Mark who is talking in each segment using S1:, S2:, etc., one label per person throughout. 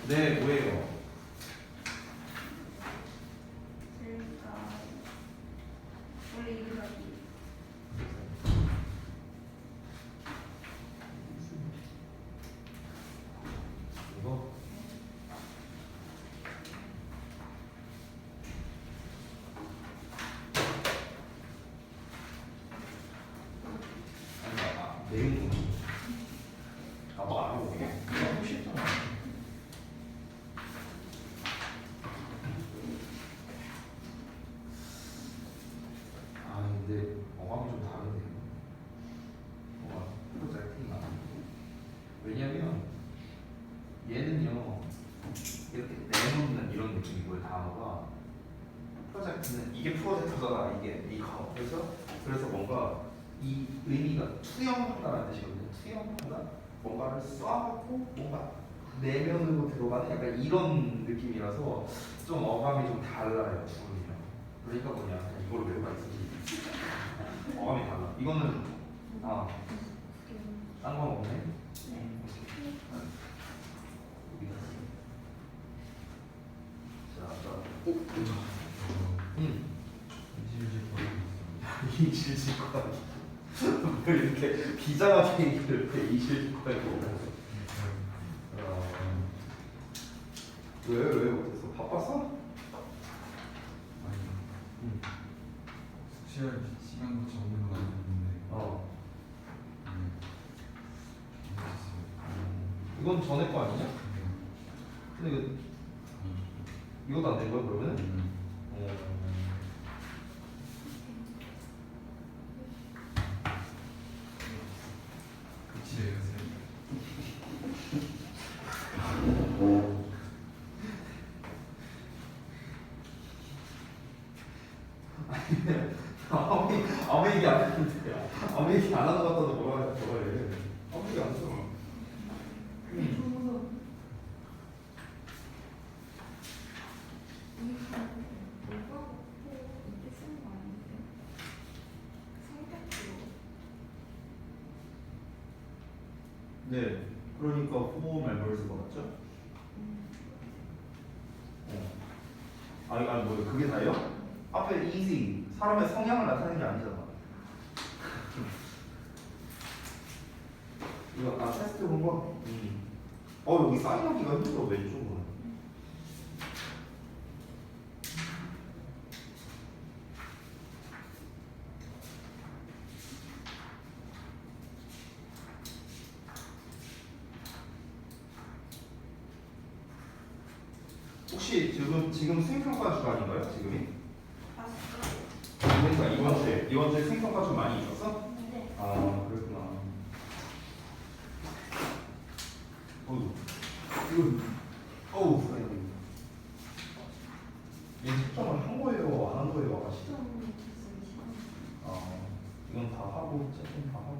S1: 네, 뭐예요?
S2: 원래 이름이
S1: 이거? 내용 나도 알고 너무 쉽잖아. 근데 어감이 좀 다르네요. 어감 프로젝트가 왜냐면 얘는요 이렇게 내놓는 이런 느낌이고요. 단어가 프로젝트는 이게 프로젝트잖아. 이게 이거 그래서 뭔가 이 의미가 투영하다라는 뜻이거든요. 투영하다 뭔가를 쏴갖고 뭔가 내면으로 들어가는 약간 이런 느낌이라서 좀 어감이 좀 달라요. 주문이랑. 그러니까 뭐냐 이걸 외우가 있으지. 어감이 달라. 이거는 딴 건 없네. 이실직과기 왜 이렇게 비장하게 이렇게 이실직과기 왜 못했어? 바빴어?
S3: 아니, 숙제할 시간도 적는 건 아닌데.
S1: 이건 전에 거 아니냐? 근데 이것도 안 된 거야 그러면?
S3: 그치,
S1: 아무 얘기 안 했는데 아무 얘기 안 하는 것 같아도 뭐라 해. 아무 얘기 안 했어. 네, 그러니까 후보 말벌스가 맞죠? 아니 뭐 그게 다예요? 앞에 easy 사람의 성향을 나타내는 게 아니잖아. 이거 테스트 본 거? 여기 사인하기가 힘들어 왼쪽으로. 혹시 지금 수행평가 주간인가요? 지금이? 그러니까 이번 주에 수행평가 좀 많이 있었어?
S2: 네.
S1: 그랬구나. 얘 채점을 한 거예요? 안 한 거예요? 아까 시작. 이건 다 하고 채점 다 하고.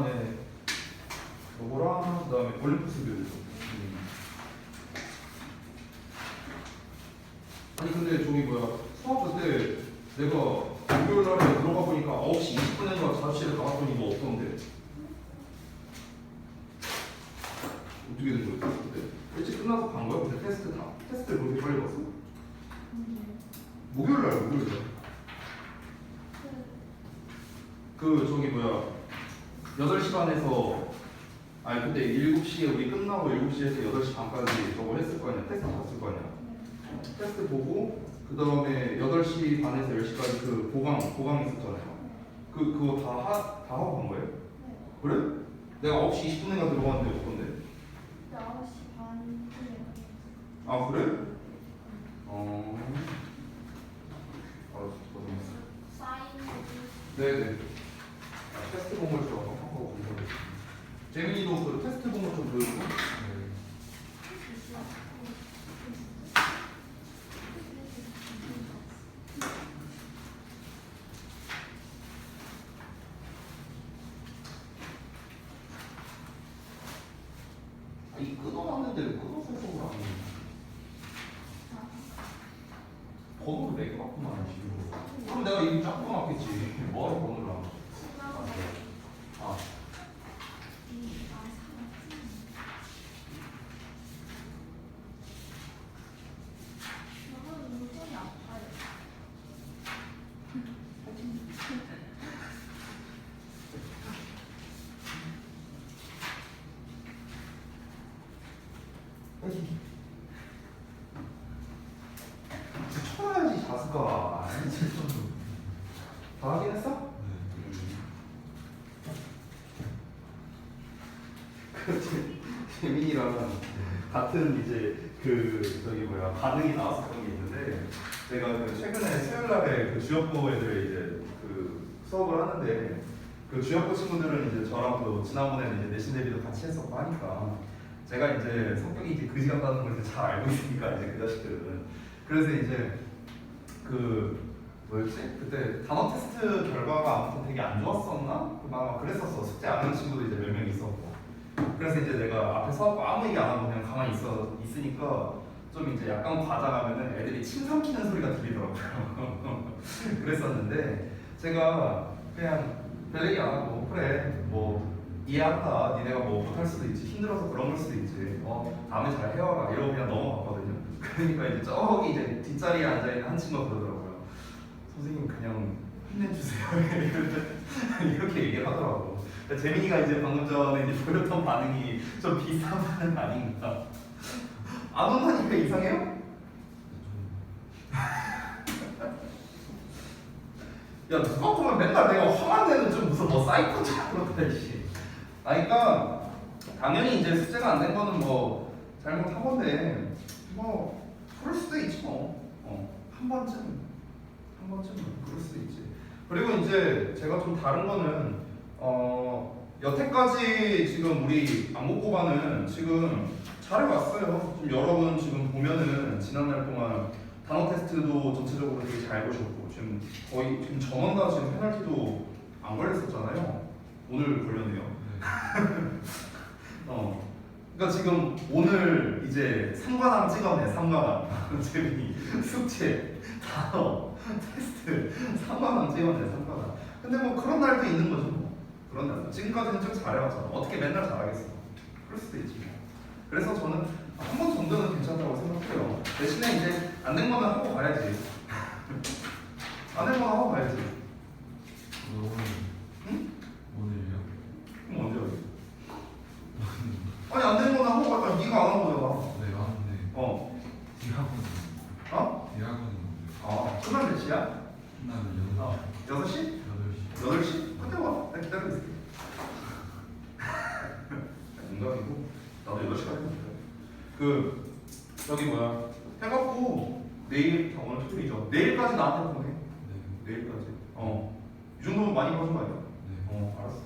S1: 네네. 요거랑 그다음에 올림푸스 교육. 아니 근데 저기 뭐야 수업 때 내가 목요일 날에 들어가 보니까 9시 20분인가 자취를 가봤더니 뭐 없던데. 어떻게 된 거야 그때? 일찍 끝나서 간 거야? 근데 테스트를 그렇게 빨리 봤어? 목요일 날. 그 저기 뭐야 8시 반에서 아니 근데 7시에 우리 끝나고 7시에서 8시 반까지 저거 했을 거 아니야. 테스트 봤을 거 아니야. 테스트 보고 그 다음에 8시 반에서 10시까지 그 보강 있었잖아요. 그거 다 하고 간 거예요? 그래? 내가 9시 20분인가 들어갔는데 어떤데?
S2: 9시 반.
S1: 그래? 알았어. 고생했어. 네네. 테스트 본 걸 좀 하고 공부해. 재민이도 그 테스트 본 거 좀 보여주고. 이 끊어놨는데 왜 끊어서 해석을 안 해? 번호를 4개 맞구만 지금. 그럼 내가 이거 쫙 끊어놨겠지. 뭐하러 번호를 안 해? 다 하긴 했어?
S3: 네.
S1: 그 재민이랑 같은 이제 그 저기 뭐야 반응이 나왔었던 게 있는데 제가 그 최근에 수요일날에 그 주역부 애들 이제 그 수업을 하는데 그 주역부 친구들은 이제 저랑 또 지난번에는 이제 내신 대비도 같이 했었고 하니까 제가 이제 성격이 이제 그지 같다는 걸 이제 잘 알고 있으니까 이제 그 자식들은 그래서 이제 그 뭐였지? 그때 단어 테스트 결과가 아무튼 되게 안 좋았었나? 막 그랬었어. 숙제 안 하는 친구도 이제 몇 명 있었고. 그래서 이제 내가 앞에 서고 아무 얘기 안 하고 그냥 가만히 있으니까 좀 이제 약간 과장하면은 애들이 침 삼키는 소리가 들리더라고요. 그랬었는데 제가 그냥 별 얘기 안 하고 그래 뭐 이해한다. 니네가 뭐 못할 수도 있지. 힘들어서 그런 걸 수도 있지. 다음에 잘 해와라. 이러고 그냥 넘어갔거든요. 그러니까 이제 저기 이제 뒷자리에 앉아있는 한 친구가 그러더라고요. 선생님 그냥 힘내주세요. 이렇게 얘기를 하더라고. 그러니까 재민이가 이제 방금 전에 이제 보였던 반응이 좀 비슷한 반응 아닌가. 안 온다니까 이상해요? 야 누가 보면 맨날 내가 화만 내는 좀 무슨 뭐 사이코처럼 그렇다 씨. 그러니까 당연히 이제 숙제가 안 된 거는 뭐 잘못한 건데 뭐 그럴 수도 있지 뭐. 한 번쯤은 그럴 수도 있지. 그리고 이제 제가 좀 다른 거는 여태까지 지금 우리 안목고반은 지금 잘해왔어요. 지금 여러분 지금 보면은 지난달 동안 단어 테스트도 전체적으로 되게 잘 보셨고 지금 거의 지금 전원 다 지금 페널티도 안 걸렸었잖아요. 오늘 걸렸네요. 그러니까 지금 오늘 이제 3관왕 찍었네. 3관왕. 재민이 숙제 단어 테스트 3관왕 찍었네. 3관왕. 근데 뭐 그런 날도 있는 거죠. 뭐. 그런 날. 지금까지는 좀 잘해왔잖아. 어떻게 맨날 잘하겠어? 그럴 수도 있지. 그래서 저는 한 번 정도는 괜찮다고 생각해요. 대신에 이제 안 된 거는 하고 가야지. 안 된 거는 하고 가야지.
S3: 오늘
S1: 응?
S3: 오늘요?
S1: 그럼 언제 하지? 아니 안 된 거는 하고 갈까? 네가 안 한 거잖아.
S3: 네 맞는데 디학원
S1: 어?
S3: 디학원
S1: 끝나면 몇 시야?
S3: 끝나면
S1: 6시?
S3: 8시
S1: 8시? 그때 와. 나 기다리고 있을게. 농담이고 나도 8시까지 했는데 저기 뭐야 해갖고 내일 오늘 토요일이죠. 내일까지 나한테 보내. 내일까지. 이 정도면 많이 봐준 거 아니야?
S3: 네.
S1: 알았어.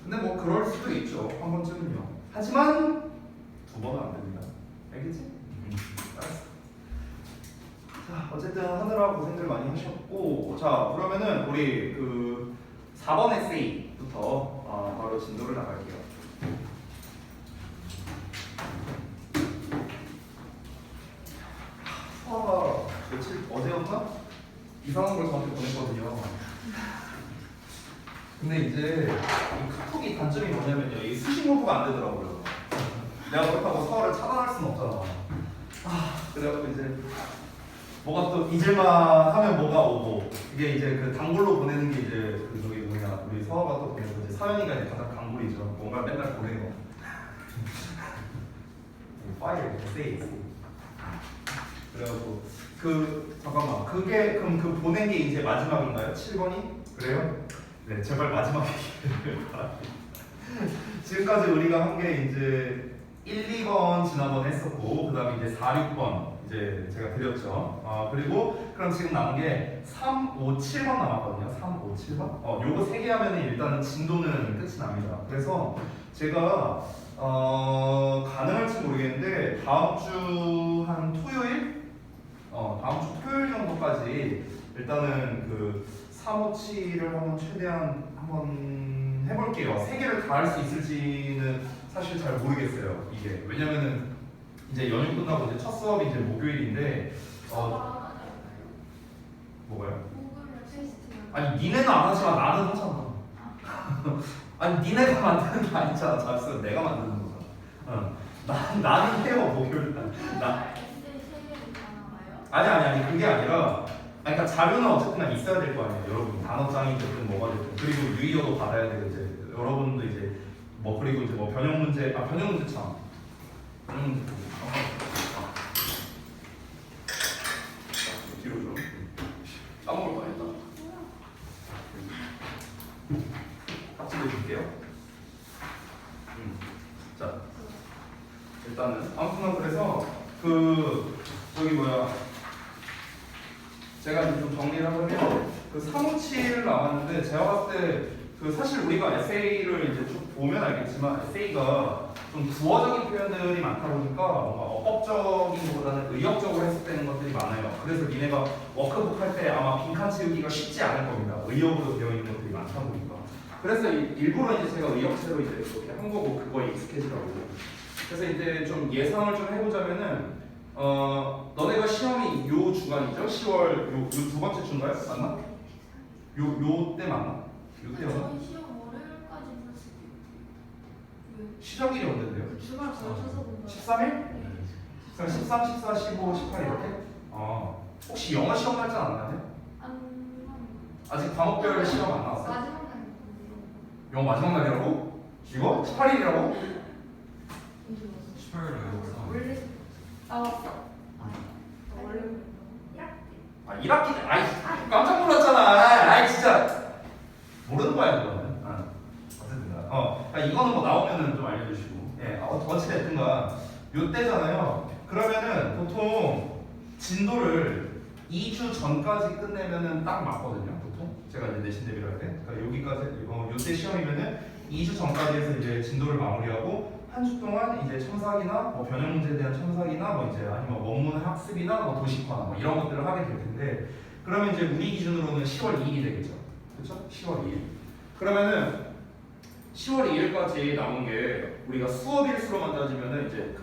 S1: 근데 뭐 그럴 수도 있죠. 한 번쯤은요. 하지만 2번은 안 됩니다. 알겠지? 알았어. 자, 어쨌든 하느라 고생들 많이 하셨고, 자 그러면은 우리 그 4번 에세이부터 바로 진도를 나갈게요. 서아가 며칠 어제였나? 이상한 걸 저한테 보냈거든요. 근데 이제 이 카톡이 단점이 뭐냐면요, 이 수신 로그가 안 되더라고요. 내가 그렇다고 서아를 차단할 수는 없잖아. 그래갖고 이제 뭐가 또 잊을만 하면 뭐가 오고, 이게 이제 그 단골로 보내는 게 이제 그 저기 뭐냐, 우리 서아가 또 보내고 이제 사연이가 이제 가장 단골이죠. 뭔가 맨날 보내고. 파일 에세이. 그래갖고 잠깐만, 그게 그럼 그 보낸 게 이제 마지막인가요? 7번이? 그래요? 네, 제발 마지막이기를 바랍니다. 지금까지 우리가 한 게 이제 1, 2번 지난번에 했었고, 그 다음에 이제 4, 6번 이제 제가 드렸죠. 그리고 그럼 지금 남은 게 3, 5, 7번 남았거든요. 3, 5, 7번? 요거 3개 하면은 일단은 진도는 끝이 납니다. 그래서 제가 가능할지 모르겠는데 다음 주 한 토요일? 다음 주 토요일 정도까지 일단은 그 3, 5, 7을 한번 최대한 한번 해볼게요. 3개를 다 할 수 있을지는 사실 잘 모르겠어요. 이게 왜냐면은 이제 연휴 끝나고 이제 첫 수업이 이제 목요일인데 뭐가요?
S2: 구글 테스트.
S1: 아니 니네는 안 하지만 나는 하잖아. 아니 니네가 만드는 게 아니잖아. 자습 내가 만드는 거잖아. 나는 해요 목요일 날. 아니 그게 아니라 그러니까 자료는 어쨌든 있어야 될 거 아니에요. 여러분 단어장이 됐든 뭐가 됐든 그리고 유의어도 받아야 되고 이제 여러분도 이제 뭐 그리고 이제 뭐 변형 문제 참 뒤로 좀 까먹을 뻔했다. 답지도 줄게요. 자, 일단은 아무튼 그래서 저기 뭐야, 제가 이제 좀 정리를 하자면 357 나왔는데 제가 봤을 때 사실 우리가 에세이를 이제 쭉 보면 알겠지만 에세이가 좀 구어적인 표현들이 많다 보니까 뭔가 어법적인 것보다는 의역적으로 해석되는 것들이 많아요. 그래서 니네가 워크북 할 때 아마 빈칸 채우기가 쉽지 않을 겁니다. 의역으로 되어 있는 것들이 많다 보니까. 그래서 일부러 이제 제가 의역체로 이제 이렇게 한 거고 그거에 익숙해지라고. 그래서 이제 좀 예상을 좀 해보자면은 너네가 시험이 요 주간이죠? 10월 요 두 번째 주인가요? 맞나? 요 때 맞나? 요때요?
S2: 저희 시험 월요일까지 봤어요.
S1: 시작일이 언젠데요?
S2: 그 주말 걸쳐서 본 거예요.
S1: 13일?
S2: 네.
S1: 그럼 13, 14, 15, 18 이렇게? 혹시 영어 시험 날짜 안 나요? 아직 과목별 시험 안 나왔어요?
S2: 마지막 날이거든요.
S1: 영어 마지막 날이라고? 이거? 18일이라고?
S3: 18일에 영상.
S2: 원래 나왔어. 원래 1학기.
S1: 1학기 아이 깜짝 놀랐잖아. 아이 진짜 모르는 거야 그거는. 어쨌든 그러니까 이거는 뭐 나오면은 좀 알려주시고. 예, 어찌 됐든가 요때잖아요. 그러면은 보통 진도를 2주 전까지 끝내면은 딱 맞거든요. 보통 제가 이제 내신 대비를 할 때. 그러니까 여기까지 요때 시험이면은 2주 전까지 해서 이제 진도를 마무리하고 한 주 동안 이제 첨삭이나 뭐 변형 문제에 대한 첨삭이나 뭐 이제 아니면 원문 학습이나 뭐 도식화나 뭐 이런 것들을 하게 될 텐데 그러면 이제 우리 기준으로는 10월 2일이 되겠죠. 그렇죠? 10월 2일. 그러면은 10월 2일까지 남은 게 우리가 수업일수로만 따지면은 이제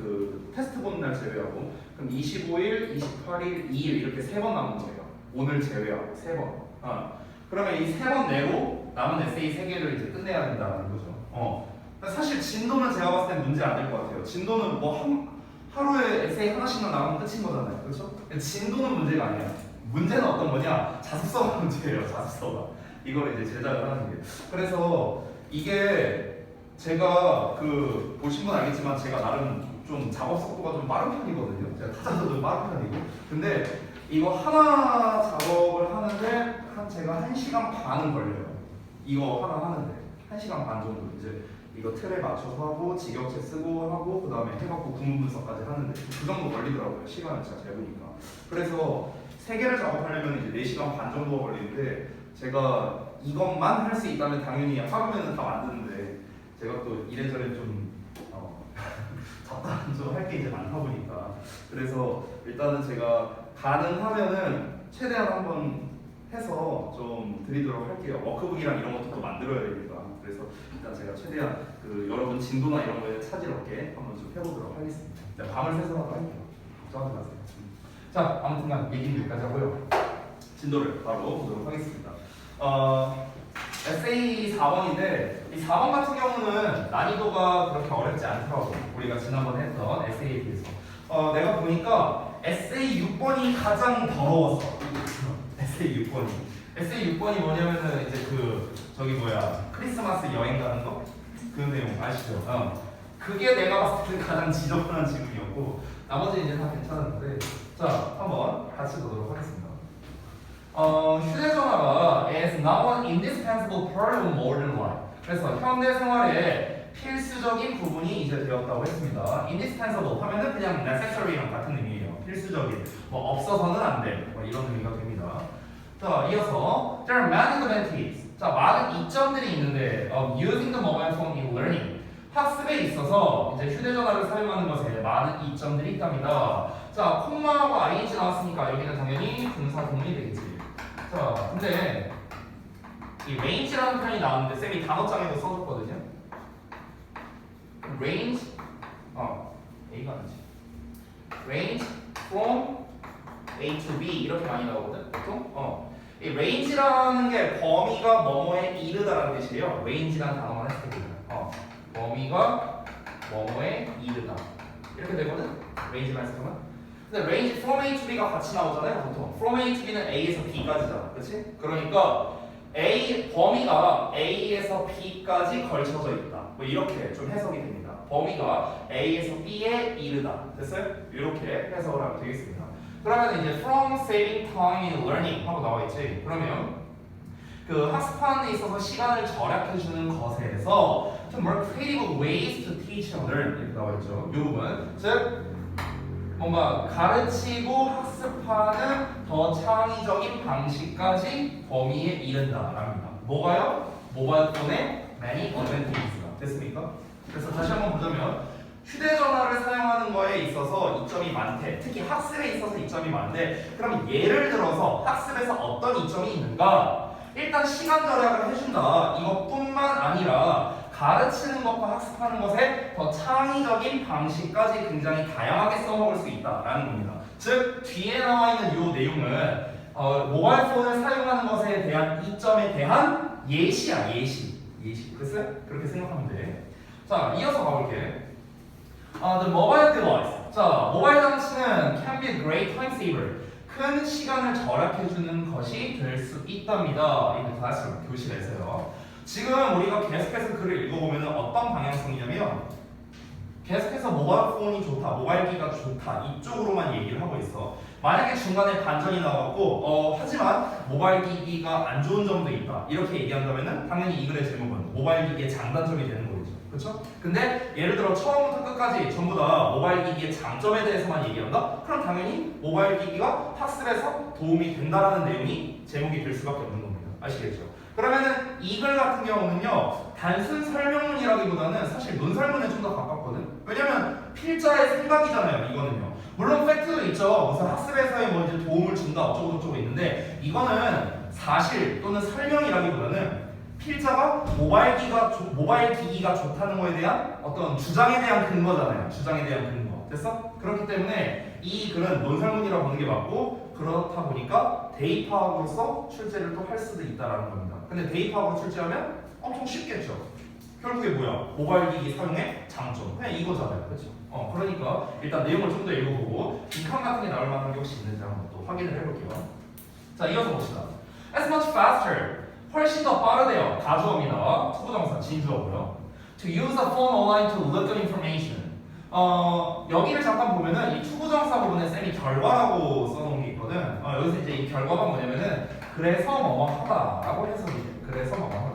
S1: 테스트 보는 날 제외하고 그럼 25일, 28일, 2일 이렇게 3번 남은 거예요. 오늘 제외하고 3번. 그러면 이 3번 내로 남은 에세이 3개를 이제 끝내야 된다는 거죠. 사실 진도는 제가 봤을 때 문제 안 될 것 같아요. 진도는 뭐 하루에 에세이 하나씩만 나오면 끝인 거잖아요. 그렇죠? 진도는 문제가 아니야. 문제는 어떤 거냐? 자습서가 문제예요. 자습서가. 이걸 이제 제작을 하는 게. 그래서 이게 제가 보신 건 알겠지만 제가 나름 좀 작업 속도가 좀 빠른 편이거든요. 제가 타자도 좀 빠른 편이고. 근데 이거 하나 작업을 하는데 제가 1시간 반은 걸려요. 이거 하나 하는데 1시간 반 정도 이제 이거 틀에 맞춰서 하고 직역체 쓰고 하고 그 다음에 해갖고 구문 분석까지 하는데 그 정도 걸리더라고요. 시간을 제가 잘 보니까. 그래서 3개를 작업하려면 이제 4시간 반 정도가 걸리는데 제가 이것만 할 수 있다면 당연히 하루면은 다 만드는데 제가 또 이래저래 좀 잡다한 좀 할 게 이제 많다 보니까 그래서 일단은 제가 가능하면은 최대한 한번 해서 좀 드리도록 할게요. 워크북이랑 이런 것도 또 만들어야 되니까. 그래서 일단 제가 최대한 여러분 진도나 이런 거에 차질 없게 한번 좀 해보도록 하겠습니다. 밤을 새서라도 할게요. 걱정하지 마세요. 자, 아무튼간 얘기는 여기까지 하고요. 진도를 바로 보도록 하겠습니다. 에세이 4번인데 이 4번 같은 경우는 난이도가 그렇게 어렵지 않더라고. 우리가 지난번에 했던 에세이에 비해서. 내가 보니까 에세이 6번이 가장 더러웠어. 에세이 6번이. 에세이 6번이 뭐냐면은 이제 저기 뭐야 크리스마스 여행 가는 거? 그 내용 아시죠? 그게 내가 봤을 때 가장 지저분한 질문이었고 나머지 이제 다 괜찮았는데 자 한번 같이 보도록 하겠습니다. 휴대전화가 is now an indispensable part of modern life. 그래서 현대 생활의 필수적인 부분이 이제 되었다고 했습니다. indispensable 하면은 그냥 necessary랑 같은 의미예요. 필수적인, 뭐 없어서는 안 돼, 뭐 이런 의미가 됩니다. 자, 이어서 there are many advantages. 자, 많은 이점들이 있는데 of using the mobile phone in learning. 학습에 있어서 이제 휴대전화를 사용하는 것에 많은 이점들이 있답니다. 자, 콤마하고 ing 나왔으니까 여기는 당연히 분사 구문이 되겠지. 자, 근데 이 range라는 표현이 나왔는데 쌤이 단어장에도 써줬거든요. range, A가 아니지. range from A to B 이렇게 많이 나오거든, 보통. 이 range라는 게 범위가 뭐뭐에 이르다라는 뜻이에요. range라는 단어만 했을 때, 범위가 뭐뭐에 이르다 이렇게 되거든. range만 했으면. 근데 range from A to B가 같이 나오잖아요, 보통. from A to B는 A에서 B까지잖아, 그렇지? 그러니까 범위가 A에서 B까지 걸쳐져 있다. 뭐 이렇게 좀 해석이 됩니다. 범위가 A에서 B에 이르다. 됐어요? 이렇게 해석을 하면 되겠습니다. 그러면 이제 from saving time in learning 하고 나와 있지. 그러면 그 학습하는 데 있어서 시간을 절약해주는 것에서 좀 more creative ways to teach and learn 이렇게 나와 있죠. 이 부분 즉 뭔가 가르치고 학습하는 더 창의적인 방식까지 범위에 이른다랍니다. 뭐가요? 모바일 폰의 many advantages가 됐습니까? 그래서 다시 한번 보자면 휴대전화를 사용하는 거에 있어서 이점이 많대. 특히 학습에 있어서 이점이 많은데 그럼 예를 들어서 학습에서 어떤 이점이 있는가? 일단 시간 절약을 해준다. 이것뿐만 아니라 가르치는 것과 학습하는 것에 더 창의적인 방식까지 굉장히 다양하게 써먹을 수 있다라는 겁니다. 즉 뒤에 나와 있는 이 내용은 모바일 폰을 사용하는 것에 대한 이점에 대한 예시야. 예시. 글쎄 그렇게 생각하면 돼. 자 이어서 가볼게. The mobile device. 자 모바일 장치는 can be a great time saver. 큰 시간을 절약해주는 것이 될 수 있답니다. in the classroom, 교실에서요. 지금 우리가 계속해서 글을 읽어보면 어떤 방향성이냐면 계속해서 모바일 폰이 좋다, 모바일기가 좋다 이쪽으로만 얘기를 하고 있어. 만약에 중간에 반전이 나왔고 하지만 모바일기기가 안 좋은 점도 있다 이렇게 얘기한다면 당연히 이 글의 제목은 모바일기기의 장단점이 되는 거겠죠. 그렇죠? 근데 예를 들어 처음부터 끝까지 전부 다 모바일기기의 장점에 대해서만 얘기한다? 그럼 당연히 모바일기기가 학습에서 도움이 된다라는 내용이 제목이 될 수밖에 없는 겁니다. 아시겠죠? 그러면은 이 글 같은 경우는요 단순 설명문이라기보다는 사실 논설문에 좀 더 가깝거든. 왜냐면 필자의 생각이잖아요. 이거는요. 물론 팩트도 있죠. 무슨 학습에서의 뭐 이제 도움을 준다 어쩌고 저쩌고 있는데 이거는 사실 또는 설명이라기보다는 필자가 모바일 기기가 좋다는 거에 대한 어떤 주장에 대한 근거잖아요. 주장에 대한 근거. 됐어? 그렇기 때문에 이 글은 논설문이라고 보는 게 맞고 그렇다 보니까 대입학으로서 출제를 또 할 수도 있다라는 겁니다. 근데 대입학으로 출제하면 엄청 쉽겠죠. 결국에 뭐야? 모바일 기기 사용의 장점. 그냥 이거잖아요. 그렇죠? 그러니까 일단 내용을 좀 더 읽어보고 빈칸 같은 게 나올 만한 게 혹시 있는지 한번 또 확인을 해볼게요. 자, 이어서 봅시다. As much faster. 훨씬 더 빠르대요. 가주어입니다. 투부정사 진주어고요. To use the phone online to look up information. 여기를 잠깐 보면은 이 투부정사 부분에 쌤이 결과라고 써놓은 게 있거든. 여기서 이제 이 결과가 뭐냐면은 그래서 뭐뭐하다라고 해석이 돼. 그래서 뭐뭐하다.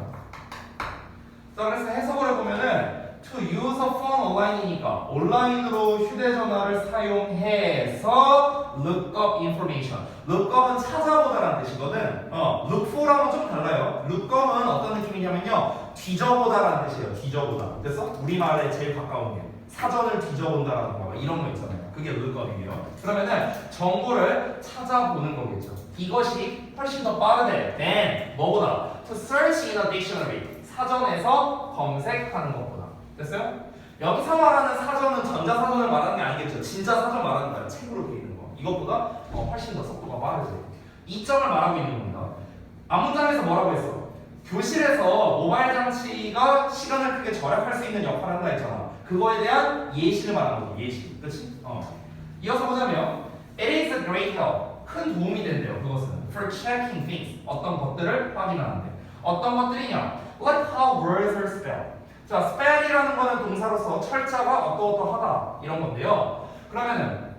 S1: 자, 그래서 해석을 해보면은 to use a phone online이니까 온라인으로 휴대전화를 사용해서 look up information. look up은 찾아보다라는 뜻이거든. look for랑은 좀 달라요. look up은 어떤 느낌이냐면요 뒤져보다라는 뜻이에요. 뒤져보다. 됐어? 우리말에 제일 가까운 게 사전을 뒤져본다라는 거 이런 거 있잖아요. 그게 look up이에요. 그러면은 정보를 찾아보는 거겠죠. 이것이 훨씬 더 빠르대. than 뭐보다 to search in a dictionary. 사전에서 검색하는 것보다. 됐어요? 여기서 말하는 사전은 전자사전을 말하는 게 아니겠죠. 진짜 사전 말하는 거야. 책으로 되어 있는 거. 이것보다 훨씬 더 속도가 빠르지. 이 점을 말하고 있는 겁니다. 앞문장에서 뭐라고 했어? 교실에서 모바일 장치가 시간을 크게 절약할 수 있는 역할을 한다 했잖아. 그거에 대한 예시를 말하는 거지. 예시. 그치? 이어서 보자면 It is a great help. 큰 도움이 된대요. 그것은 for checking things. 어떤 것들을 확인하는데. 어떤 것들이냐? Like how words are spelled. 자, spell이라는 거는 동사로서 철자가 어떠어떠하다 이런 건데요. 그러면은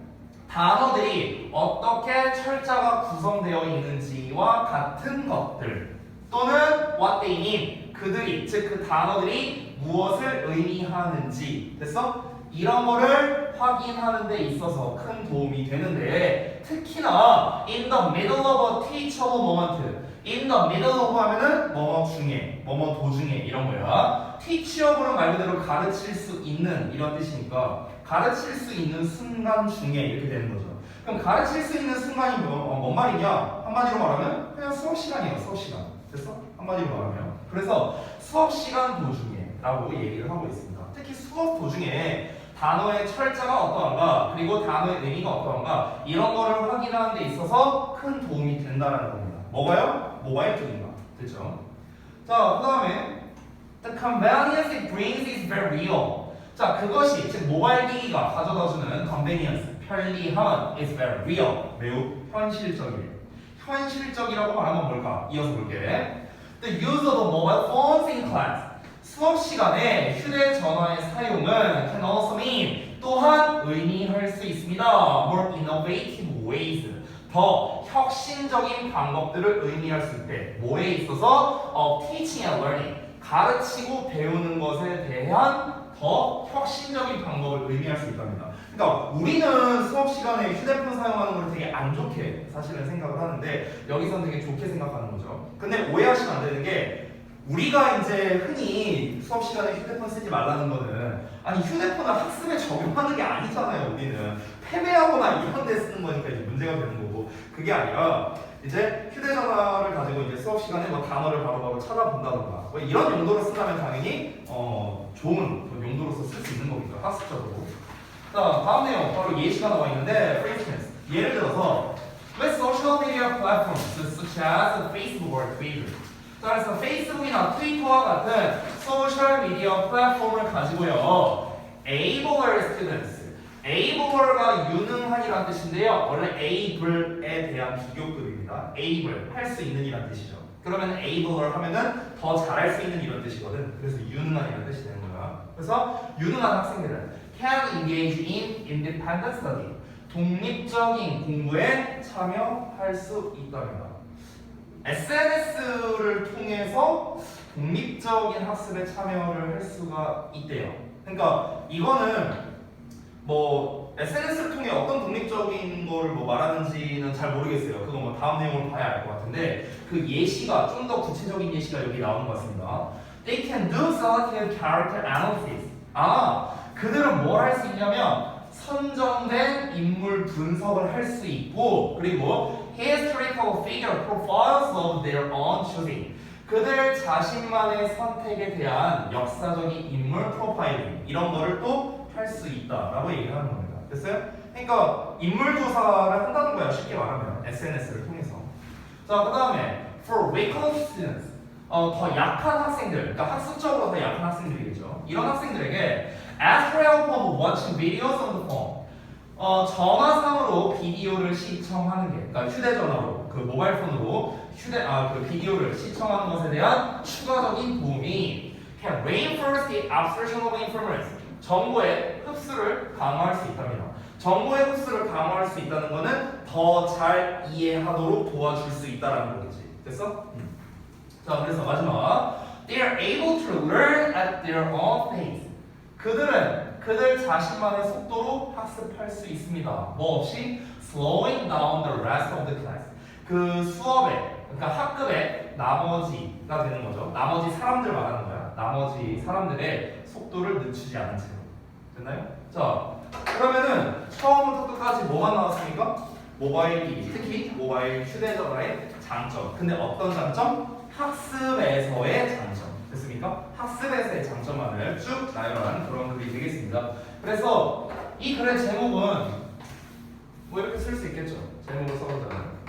S1: 단어들이 어떻게 철자가 구성되어 있는지와 같은 것들 또는 what they mean 그들이 즉 그 단어들이 무엇을 의미하는지 됐어? 이런 거를 확인하는 데 있어서 큰 도움이 되는데 특히나 in the middle of a teachable moment in the middle of 하면은 뭐뭐 중에 뭐뭐 도중에 이런 거야. teachable은 말 그대로 가르칠 수 있는 이런 뜻이니까 가르칠 수 있는 순간 중에 이렇게 되는 거죠. 그럼 가르칠 수 있는 순간이 뭔 말이냐? 한마디로 말하면 그냥 수업 시간이에요. 수업 시간. 됐어? 한마디로 말하면. 그래서 수업 시간 도중에 라고 얘기를 하고 있습니다. 특히 수업 도중에 단어의 철자가 어떠한가 그리고 단어의 의미가 어떠한가 이런 거를 확인하는 데 있어서 큰 도움이 된다는 겁니다. 뭐가요? 모바일 쪽인가? 됐죠? 자, 그 다음에 The convenience it brings is very real. 자, 그것이 즉 모바일 기기가 가져다주는 convenience, 편리함은 is very real. 매우 현실적이에요. 현실적이라고 말하면 뭘까? 이어서 볼게. The use of the mobile phones in class. 수업 시간에 휴대전화의 사용은 can also mean 또한 의미할 수 있습니다. More innovative ways.
S4: 더 혁신적인 방법들을 의미할 수 있대. 뭐에 있어서? teaching and learning. 가르치고 배우는 것에 대한 더 혁신적인 방법을 의미할 수 있답니다. 그러니까 우리는 수업 시간에 휴대폰 사용하는 걸 되게 안 좋게 사실은 생각을 하는데 여기서는 되게 좋게 생각하는 거죠. 근데 오해하시면 안 되는 게 우리가 이제 흔히 수업 시간에 휴대폰 쓰지 말라는 거는 아니 휴대폰을 학습에 적용하는 게 아니잖아요. 우리는 패배하거나 이런 데 쓰는 거니까 이제 문제가 되는 거고 그게 아니라 이제 휴대전화를 가지고 이제 수업 시간에 뭐 단어를 바로바로 찾아본다던가 뭐 이런 용도로 쓴다면 당연히 좋은 용도로서 쓸 수 있는 거니까 학습적으로. 자 다음 내용 바로 예시가 나와 있는데 for instance 예를 들어서 with social media platforms such as Facebook or Twitter. 자 그래서 페이스북이나 트위터와 같은 소셜 미디어 플랫폼을 가지고요 abler students abler가 유능한이란 뜻인데요 원래 able에 대한 비교급입니다. able 할 수 있는 이란 뜻이죠. 그러면 abler 하면은 더 잘할 수 있는 이런 뜻이거든. 그래서 유능한이라는 뜻이 되는 거야. 그래서 유능한 학생들은 can engage in independent study 독립적인 공부에 참여할 수 있답니다. SNS를 통해서 독립적인 학습에 참여를 할 수가 있대요. 그러니까 이거는 뭐 SNS를 통해 어떤 독립적인 거를 뭐 말하는지는 잘 모르겠어요. 그거 뭐 다음 내용을 봐야 알 것 같은데 그 예시가 좀 더 구체적인 예시가 여기 나오는 것 같습니다. They can do selective character analysis. 그들은 뭘 할 수 있냐면 선정된 인물 분석을 할 수 있고 그리고 historical figure profiles of their own choosing. 그들 자신만의 선택에 대한 역사적인 인물 프로파일링 이런 거를 또 할 수 있다라고 얘기를 하는 겁니다. 됐어요? 그러니까 인물 조사를 한다는 거야 쉽게 말하면 SNS를 통해서. 자 그 다음에 for weaker students 더 약한 학생들, 그러니까 학습적으로 더 약한 학생들이겠죠. 이런 학생들에게 ask for help of watching videos on the phone. 전화상으로 비디오를 시청하는 게, 그러니까 휴대전화로, 그 모바일폰으로 그 비디오를 시청하는 것에 대한 추가적인 도움이 can reinforce the absorption of information. 정보의 흡수를 강화할 수 있답니다. 정보의 흡수를 강화할 수 있다는 것은 더 잘 이해하도록 도와줄 수 있다라는 거겠지. 됐어? 자, 그래서 마지막. They are able to learn at their own pace. 그들은 그들 자신만의 속도로 학습할 수 있습니다. 뭐 없이 slowing down the rest of the class. 그 수업에, 그러니까 학급의 나머지가 되는 거죠. 나머지 사람들 말하는 거야. 나머지 사람들의 속도를 늦추지 않은 채로. 됐나요? 자, 그러면은 처음부터 끝까지 뭐만 나왔습니까? 모바일 기기, 특히 모바일 휴대전화의 장점. 근데 어떤 장점? 학습에서의 장점. 됐습니까? 학습에서의 장점만을 쭉 나열한 그런 글이 되겠습니다. 그래서 이 글의 제목은 뭐 이렇게 쓸 수 있겠죠. 제목을 써보자면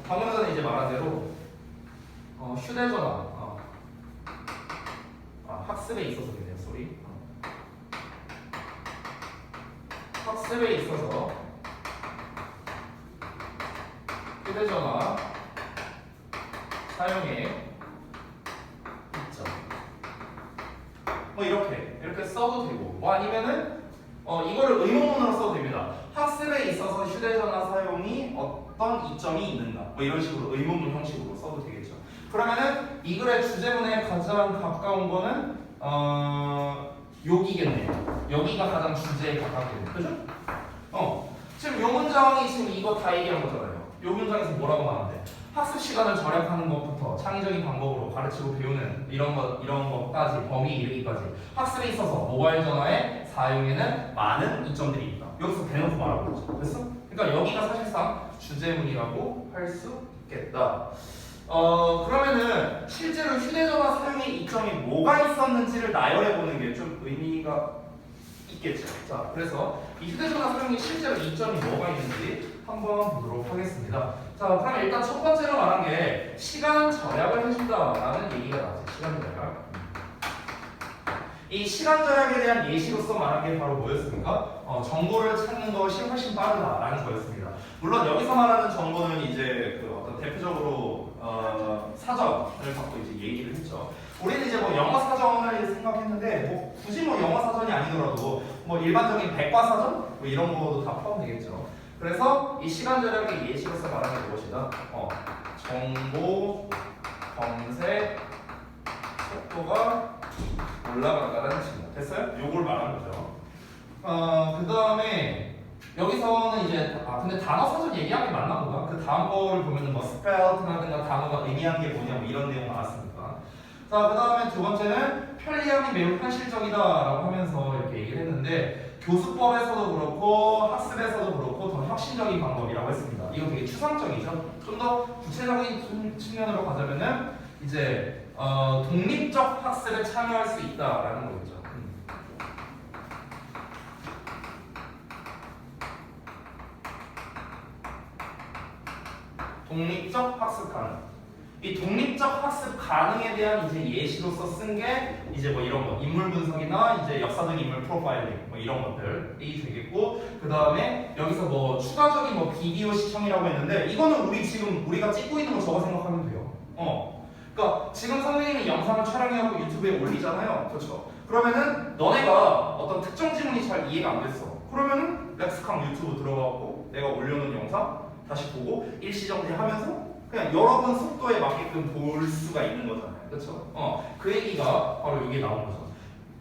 S4: 방금 전에 이제 말한 대로 휴대전화 학습에 있어서 되네요. 소리 학습에 있어서 휴대전화 사용에 있죠. 뭐 이렇게 써도 되고 뭐 아니면은 이거를 의문문으로 써도 됩니다. 학습에 있어서 휴대전화 사용이 어떤 이점이 있는가 뭐 이런 식으로 의문문 형식으로 써도 되겠죠. 그러면은 이 글의 주제문에 가장 가까운 거는 여기겠네요. 여기가 가장 주제에 가깝겠네요. 그죠? 지금 요 문장이 지금 이거 다 얘기한 거잖아요. 요 문장에서 뭐라고 말하는데 학습 시간을 절약하는 것부터 창의적인 방법으로 가르치고 배우는 이런 것까지 범위 이르기까지 학습에 있어서 모바일 전화의 사용에는 많은 이점들이 있다. 여기서 대놓고 말하고 있죠. 됐어? 그러니까 여기가 사실상 주제문이라고 할 수 있겠다. 그러면은 실제로 휴대전화 사용의 이점이 뭐가 있었는지를 나열해보는 게 좀 의미가 있겠죠. 자, 그래서 이 휴대전화 사용의 실제로 이점이 뭐가 있는지 한번 보도록 하겠습니다. 자, 그럼 일단 첫 번째로 말한 게 시간 절약을 해준다라는 얘기가 나왔어요. 시간 절약. 이 시간 절약에 대한 예시로서 말한 게 바로 뭐였습니까? 정보를 찾는 것이 훨씬 빠르다라는 거였습니다. 물론 여기서 말하는 정보는 이제 그 어떤 대표적으로 사전을 갖고 이제 얘기를 했죠. 우리는 이제 뭐 영어 사전을 생각했는데 뭐 굳이 뭐 영어 사전이 아니더라도 뭐 일반적인 백과사전 뭐 이런 거도 다 포함되겠죠. 그래서 이 시간 절약의 예시로서 말하는 게 무엇이다? 정보 검색 속도가 올라간다는 친구. 됐어요? 요걸 말하는 거죠. 그 다음에 여기서는 이제 근데 단어 사전 얘기한 게 맞나 보다. 그 다음 거를 보면은 뭐 스펠트라든가 단어가 의미한 게 뭐냐 뭐 이런 내용 나왔으니까. 자, 그 다음에 두 번째는 편리함이 매우 현실적이다라고 하면서 이렇게 얘기를 했는데 교수법에서도 그렇고 학습에서도 그렇고 더 혁신적인 방법이라고 했습니다. 이거 되게 추상적이죠. 좀 더 구체적인 측면으로 가자면은 이제 독립적 학습에 참여할 수 있다라는 거겠죠. 독립적 학습 가능. 이 독립적 학습 가능에 대한 이제 예시로서 쓴 게 이제 뭐 이런 거 인물 분석이나 이제 역사적 인물 프로파일링 뭐 이런 것들이 되겠고, 그 다음에 여기서 뭐 추가적인 뭐 비디오 시청이라고 했는데 이거는 우리가 찍고 있는 거 저거 생각하면 돼요. 그러니까 지금 선생님이 영상을 촬영해갖고 유튜브에 올리잖아요, 그렇죠? 그러면은 너네가 어떤 특정 지문이 잘 이해가 안 됐어. 그러면은 렉스캉 유튜브 들어가고 내가 올려놓은 영상 다시 보고 일시정지하면서 그냥 여러 번 속도에 맞게끔 볼 수가 있는 거잖아요, 그렇죠? 그 얘기가 바로 여기에 나온 거죠.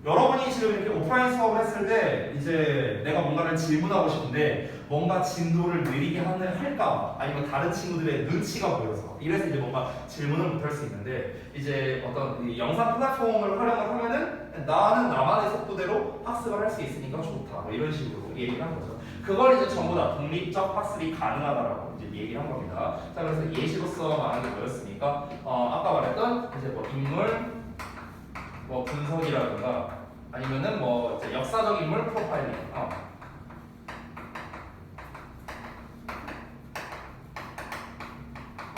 S4: 여러분이 지금 이렇게 오프라인 수업을 했을 때 이제 내가 뭔가를 질문하고 싶은데 뭔가 진도를 느리게 할까 아니면 다른 친구들의 눈치가 보여서 이래서 이제 뭔가 질문을 못 할 수 있는데 이제 어떤 이 영상 플랫폼을 활용을 하면은 나는 나만의 속도대로 학습을 할 수 있으니까 좋다 뭐 이런 식으로 얘기를 한 거죠. 그걸 이제 전부 다 독립적 학습이 가능하다라고 이제 얘기를 한 겁니다. 자, 그래서 예시로서 말하는 게 뭐였습니까? 아까 말했던 이제 뭐 인물 뭐 분석이라든가 아니면은 뭐 이제 역사적 인물 프로파일링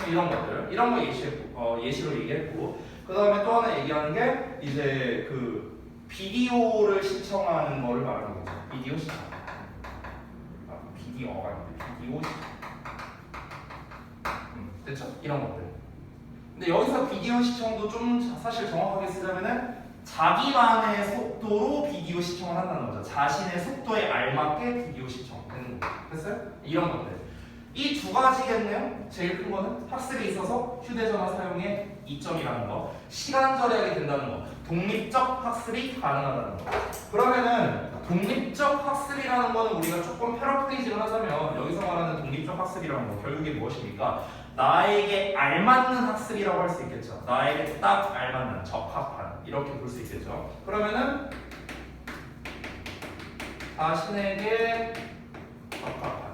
S4: 이런 것들 이런 거 예시로 얘기했고, 그 다음에 또 하나 얘기하는 게 이제 그 비디오를 시청하는 거를 말하는 거죠. 비디오 시청. 비디오가 아닌데 비디오 시청. 됐죠? 이런 것들. 근데 여기서 비디오 시청도 좀 사실 정확하게 쓰자면은 자기만의 속도로 비디오 시청을 한다는 거죠. 자신의 속도에 알맞게 비디오 시청 되는 거죠. 됐어요? 이런 것들. 이 두 가지겠네요. 제일 큰 거는 학습에 있어서 휴대전화 사용의 이점이라는 거, 시간 절약이 된다는 거, 독립적 학습이 가능하다는 거. 그러면은 독립적 학습이라는 거는 우리가 조금 패러프레이징을 하자면 여기서 말하는 독립적 학습이라는 거 결국에 무엇입니까? 나에게 알맞는 학습이라고 할 수 있겠죠. 나에게 딱 알맞는, 적합한 이렇게 볼 수 있겠죠. 그러면은 자신에게 적합한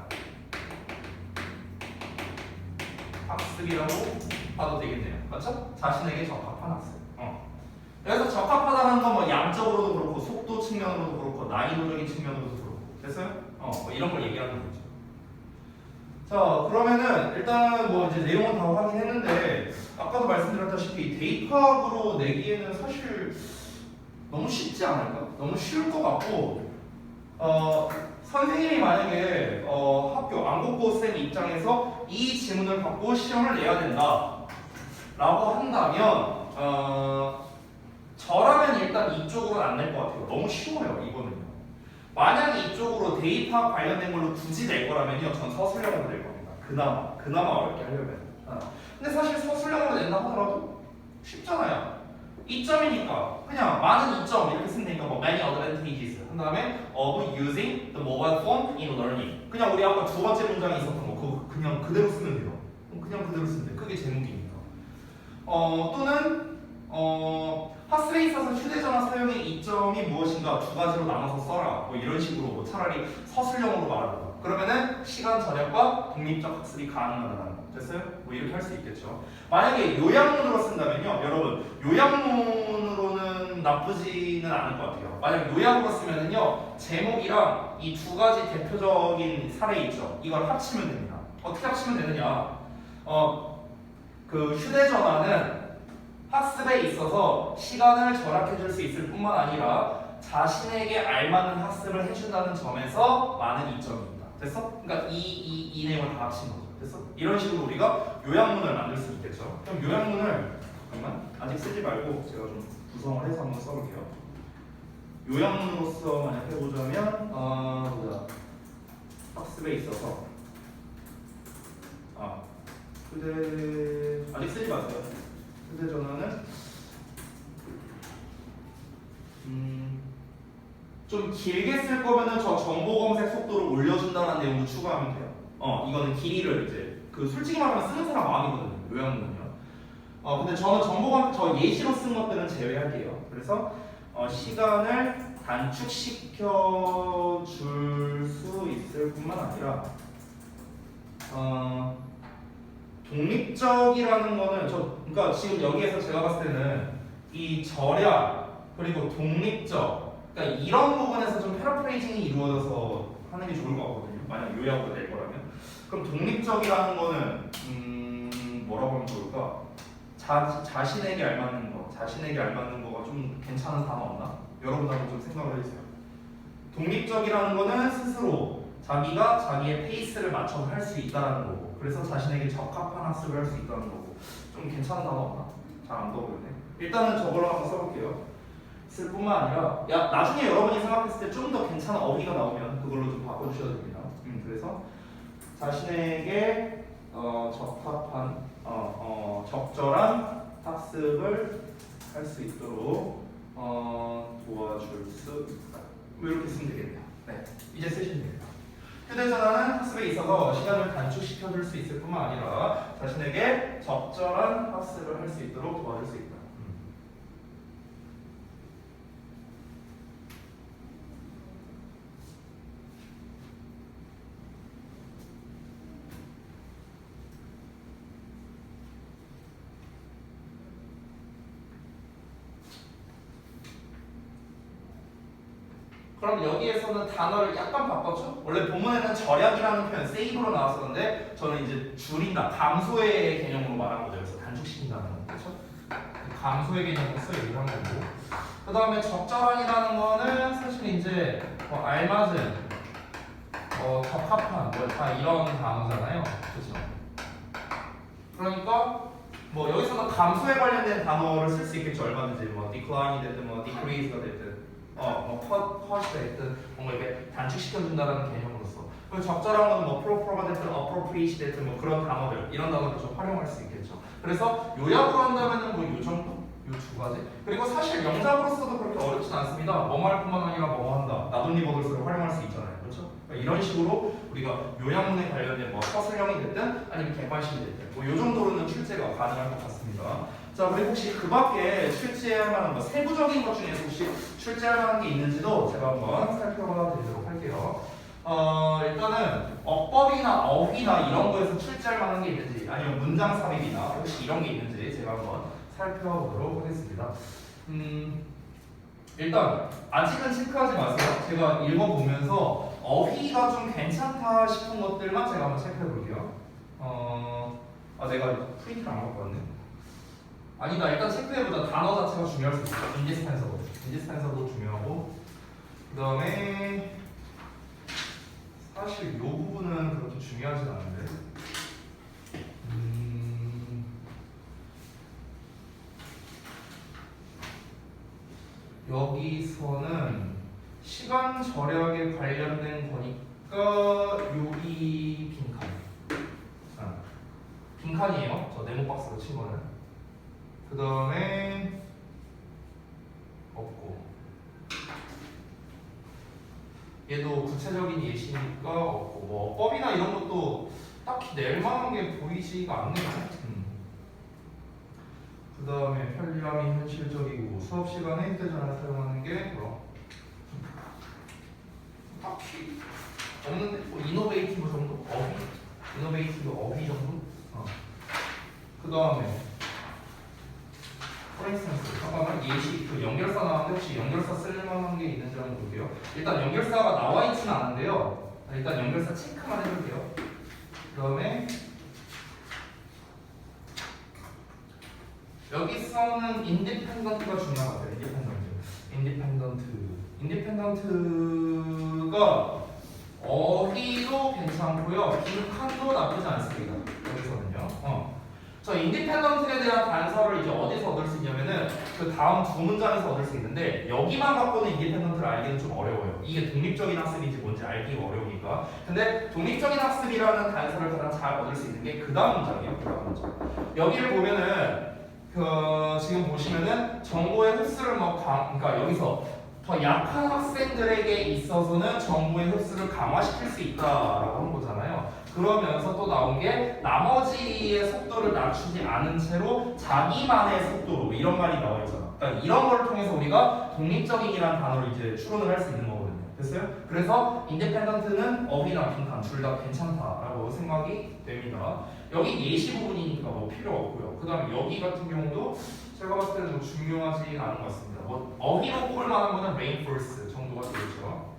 S4: 학습이라고 봐도 되겠네요. 맞죠? 자신에게 적합한 학습. 그래서 적합하다는 건 뭐 양적으로도 그렇고 속도 측면으로도 그렇고 난이도적인 측면으로도 그렇고 됐어요? 뭐 이런 걸 얘기하는 거죠. 자, 그러면은 일단 뭐 이제 내용은 다 확인했는데 아까도 말씀드렸다시피 데이터학으로 내기에는 사실 너무 쉽지 않을까? 너무 쉬울 것 같고 선생님이 만약에 학교 안국고생 입장에서 이 지문을 갖고 시험을 내야 된다 라고 한다면 저라면 일단 이쪽으로는 안 낼 것 같아요. 너무 쉬워요, 이거는요. 만약 이쪽으로 데이터 관련된 걸로 굳이 낼 거라면요, 전 서술형으로 낼 겁니다. 그나마 어렵게 하려면. 근데 사실 서술형으로 낸다 하더라도 쉽잖아요. 2점이니까 그냥 많은 2점 이렇게 쓰면 되니까 뭐 many advantages 한 다음에 of using the mobile phone in learning. 그냥 우리 아까 두 번째 문장에 있었던 거 그거 그냥 그대로 쓰면 돼요. 그냥 그대로 쓰면 돼. 그게 제목이니까. 또는 학습에 있어서 휴대전화 사용의 이점이 무엇인가 두 가지로 나눠서 써라. 뭐 이런 식으로 뭐 차라리 서술형으로 말하든가. 그러면은 시간 절약과 독립적 학습이 가능하다는 거. 됐어요? 뭐 이렇게 할 수 있겠죠. 만약에 요약문으로 쓴다면요, 여러분 요약문으로는 나쁘지는 않을 것 같아요. 만약 요약으로 쓰면은요, 제목이랑 이 두 가지 대표적인 사례 있죠. 이걸 합치면 됩니다. 어떻게 합치면 되느냐? 그 휴대전화는 학습에 있어서 시간을 절약해 줄 수 있을 뿐만 아니라 자신에게 알맞는 학습을 해준다는 점에서 많은 이점입니다. 됐어? 그러니까 이 내용을 다 합친 거죠. 됐어? 이런 식으로 우리가 요약문을 만들 수 있겠죠. 그럼 요약문을 잠깐만 아직 쓰지 말고 제가 좀 구성을 해서 한번 써볼게요. 요약문으로서 만약 해보자면 보자. 학습에 있어서 아직 쓰지 마세요. 휴대전화는 좀 길게 쓸 거면은 저 정보 검색 속도를 올려준다는 내용도 추가하면 돼요. 이거는 길이를 이제 그 솔직히 말하면 쓰는 사람 마음이거든요. 요약문은요. 근데 저는 정보 검색 저 예시로 쓴 것들은 제외할게요. 그래서 시간을 단축시켜 줄 수 있을 뿐만 아니라 독립적이라는 거는 그러니까 지금 여기에서 제가 봤을 때는 이 절약 그리고 독립적 그러니까 이런 부분에서 좀 패러프레이징이 이루어져서 하는 게 좋을 것 같거든요. 만약 요약으로 낼 거라면. 그럼 독립적이라는 거는 뭐라고 하면 좋을까? 자신에게 알맞는 거, 자신에게 알맞는 거가 좀 괜찮은 단어 없나? 여러분 한번 좀 생각을 해주세요. 독립적이라는 거는 스스로 자기가 자기의 페이스를 맞춰서 할 수 있다는 거고, 그래서 자신에게 적합한 학습을 할 수 있다는 거고, 좀 괜찮은 단어 없나? 잘 안 떠오르네. 일단은 저걸로 한번 써볼게요. 쓸 뿐만 아니라 나중에 여러분이 생각했을 때 좀 더 괜찮은 어휘가 나오면 그걸로 좀 바꿔주셔도 됩니다. 그래서 자신에게 적합한 적절한 학습을 할 수 있도록 도와줄 수 있다. 이렇게 쓰면 되겠네요. 네, 이제 쓰시면 됩니다. 휴대전화는 학습에 있어서 시간을 단축시켜 줄 수 있을 뿐만 아니라 자신에게 적절한 학습을 할 수 있도록 도와줄 수 있다. 그럼 여기에서는 단어를 약간 바꿨죠? 원래 본문에는 절약이라는 표현, 세이브로 나왔었는데 저는 이제 줄인다, 감소의 개념으로 말한 거죠. 그래서 단축시킨다는 거, 그렇죠? 감소의 개념으로서 얘기를 한 거고. 그 다음에 적절한이라는 거는 사실 이제 알맞은, 적합한, 다 이런 단어잖아요, 그렇죠? 그러니까 여기서는 감소에 관련된 단어를 쓸 수 있겠죠. 얼마든지 decline이 됐든 decrease가 됐든. 컷이 됐든 뭔가 이렇게 단축시켜준다는 개념으로서 그리고 적절한 건 proper가 됐든 appropriate이 됐든 그런 단어들 이런 단어를 좀 활용할 수 있겠죠. 그래서 요약으로 한다면은 요 정도? 요 두 가지? 그리고 사실 영작으로서도 그렇게 어렵진 않습니다. 뭐뭐 할 뿐만 아니라 뭐뭐 한다. 나돈리버들스를 활용할 수 있잖아요. 그렇죠? 그러니까 이런 식으로 우리가 요약문에 관련된 서술형이 됐든 아니면 객관식이 됐든 요 정도로는 출제가 가능할 것 같습니다. 자, 그리고 혹시 그 밖에 출제할 만한 세부적인 것 중에서 혹시 출제할 만한 게 있는지도 제가 한번 살펴봐 드리도록 할게요. 일단은 어법이나 어휘나 이런 거에서 출제할 만한 게 있는지 아니면 문장 삽입이나 혹시 이런 게 있는지 제가 한번 살펴보도록 하겠습니다. 일단 아직은 체크하지 마세요. 제가 읽어보면서 어휘가 좀 괜찮다 싶은 것들만 제가 한번 체크해 볼게요. 내가 프린트를 안 갖고 왔네. 아니다, 일단 체크해보자. 단어 자체가 중요할 수 있어. 인디스펜서도 중요하고, 그 다음에 사실 이 부분은 그렇게 중요하진 않은데 여기서는 시간 절약에 관련된 거니까 요이 빈칸 빈칸이에요. 저 네모 박스로 친 거는. 그 다음에 없고 얘도 구체적인 예시니까 없고 어법이나 이런 것도 딱히 낼 만한 게 보이지가 않네요. 그 다음에 편리함이 현실적이고 수업 시간에 휴대전화를 사용하는 게 딱히 없는데 이노베이티브 정도? 이노베이티브 어휘 정도? 그 다음에 For instance, 잠깐만 예시 연결사 나왔는데 혹시 연결사 쓸만한 게 있는지 한번 볼게요. 일단 연결사가 나와 있지는 않은데요. 일단 연결사 체크만 해볼게요. 그 다음에 여기서는 인디펜던트가 중요한 것 같아요. 인디펜던트가 어휘도 괜찮고요. 빈칸도 나쁘지 않습니다. 여기서는요. 저 인디펜던트에 대한 단서를 이제 어디서 얻을 수 있냐면은 그 다음 두 문장에서 얻을 수 있는데 여기만 갖고는 인디펜던트를 알기는 좀 어려워요. 이게 독립적인 학습인지 뭔지 알기가 어려우니까. 근데 독립적인 학습이라는 단서를 가장 잘 얻을 수 있는 게 그 다음 문장이에요. 그 다음 문장. 여기를 보면은 지금 보시면은 정보의 흡수를 그러니까 여기서 더 약한 학생들에게 있어서는 정보의 흡수를 강화시킬 수 있다라고 한 거잖아요. 그러면서 또 나온 게 나머지의 속도를 낮추지 않은 채로 자기만의 속도로 이런 말이 나와 있잖아. 그러니까 이런 걸 통해서 우리가 독립적인이라는 단어를 이제 추론을 할 수 있는 거거든요. 됐어요? 그래서 인디펜던트는 어휘나 빈칸 둘 다 괜찮다라고 생각이 됩니다. 여기 예시 부분이니까 뭐 필요 없고요. 그 다음에 여기 같은 경우도 제가 봤을 때는 뭐 중요하지 않은 것 같습니다. 뭐 어휘로 볼 만한 거는 reinforce 정도가 되겠죠.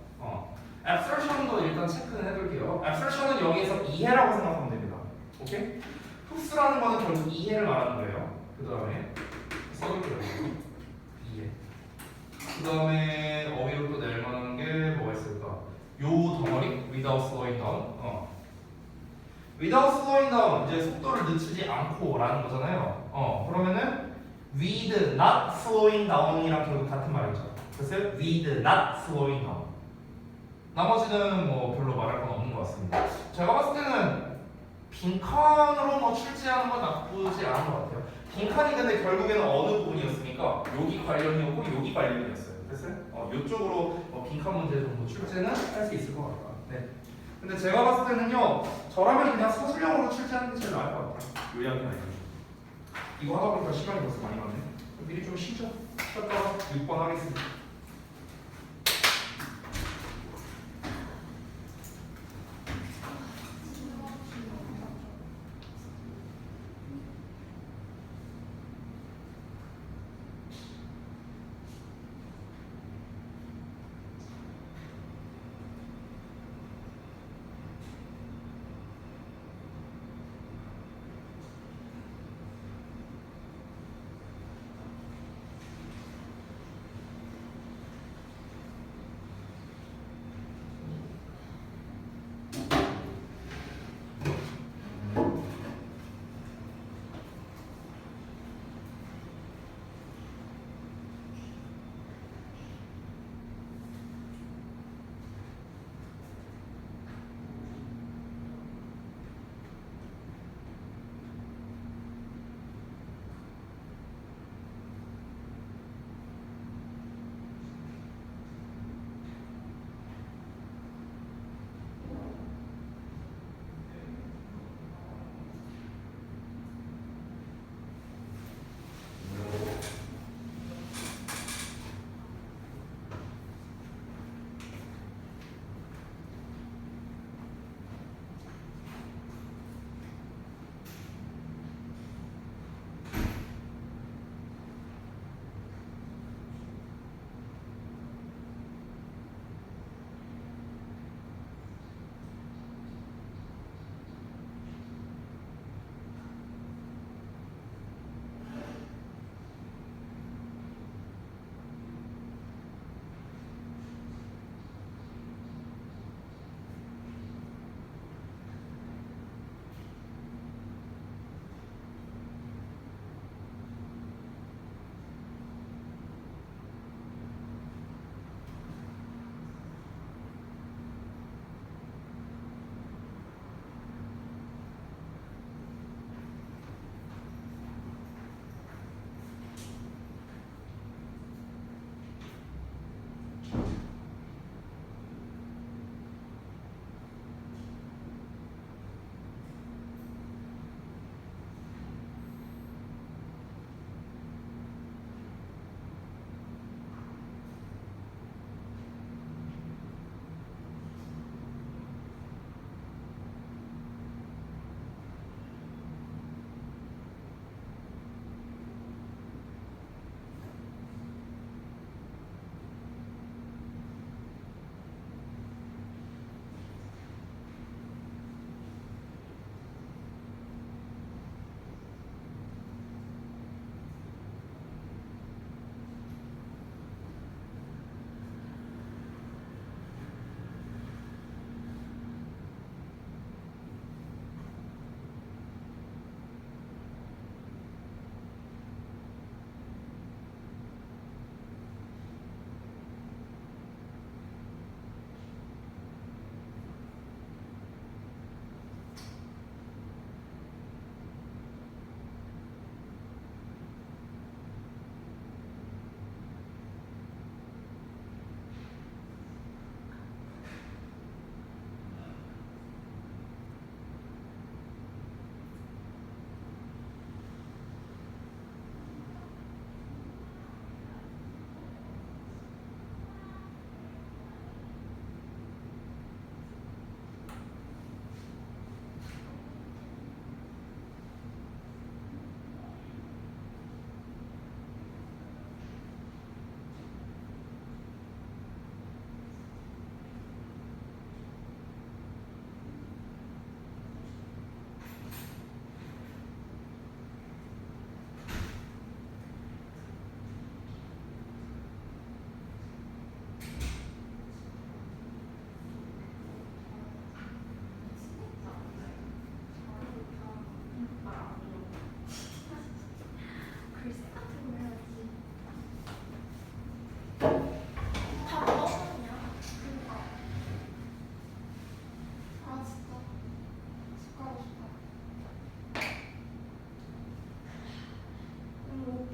S4: absorption도 일단 체크는 해둘게요. absorption은 여기에서 이해라고 생각하면 됩니다. 오케이? 흡수라는 거는 결국 이해를 말하는 거예요. 그 다음에 써둘게요. 이해. 그 다음에 어휘로 또 낼 만한 게 뭐가 있을까? 요 덩어리 without slowing down. without slowing down 이제 속도를 늦추지 않고라는 거잖아요. 그러면은 with not slowing down이랑 결국 같은 말이죠. 그래서 with not slowing down. 나머지는 뭐 별로 말할 건 없는 것 같습니다. 제가 봤을 때는 빈칸으로 뭐 출제하는 건 나쁘지 않은 것 같아요. 빈칸이 근데 결국에는 어느 부분이었습니까? 여기 관련이었고 여기 관련이었어요. 됐어요? 이쪽으로 빈칸 문제 정도 출제는 할 수 있을 것 같아요. 네. 근데 제가 봤을 때는요, 저라면 그냥 서술형으로 출제하는 게 제일 나을 것 같아요. 요약이 아니고. 이거 하다 보니까 시간이 벌써 많이 가네. 미리 좀 쉬죠. 쉬었다가 6번 하겠습니다.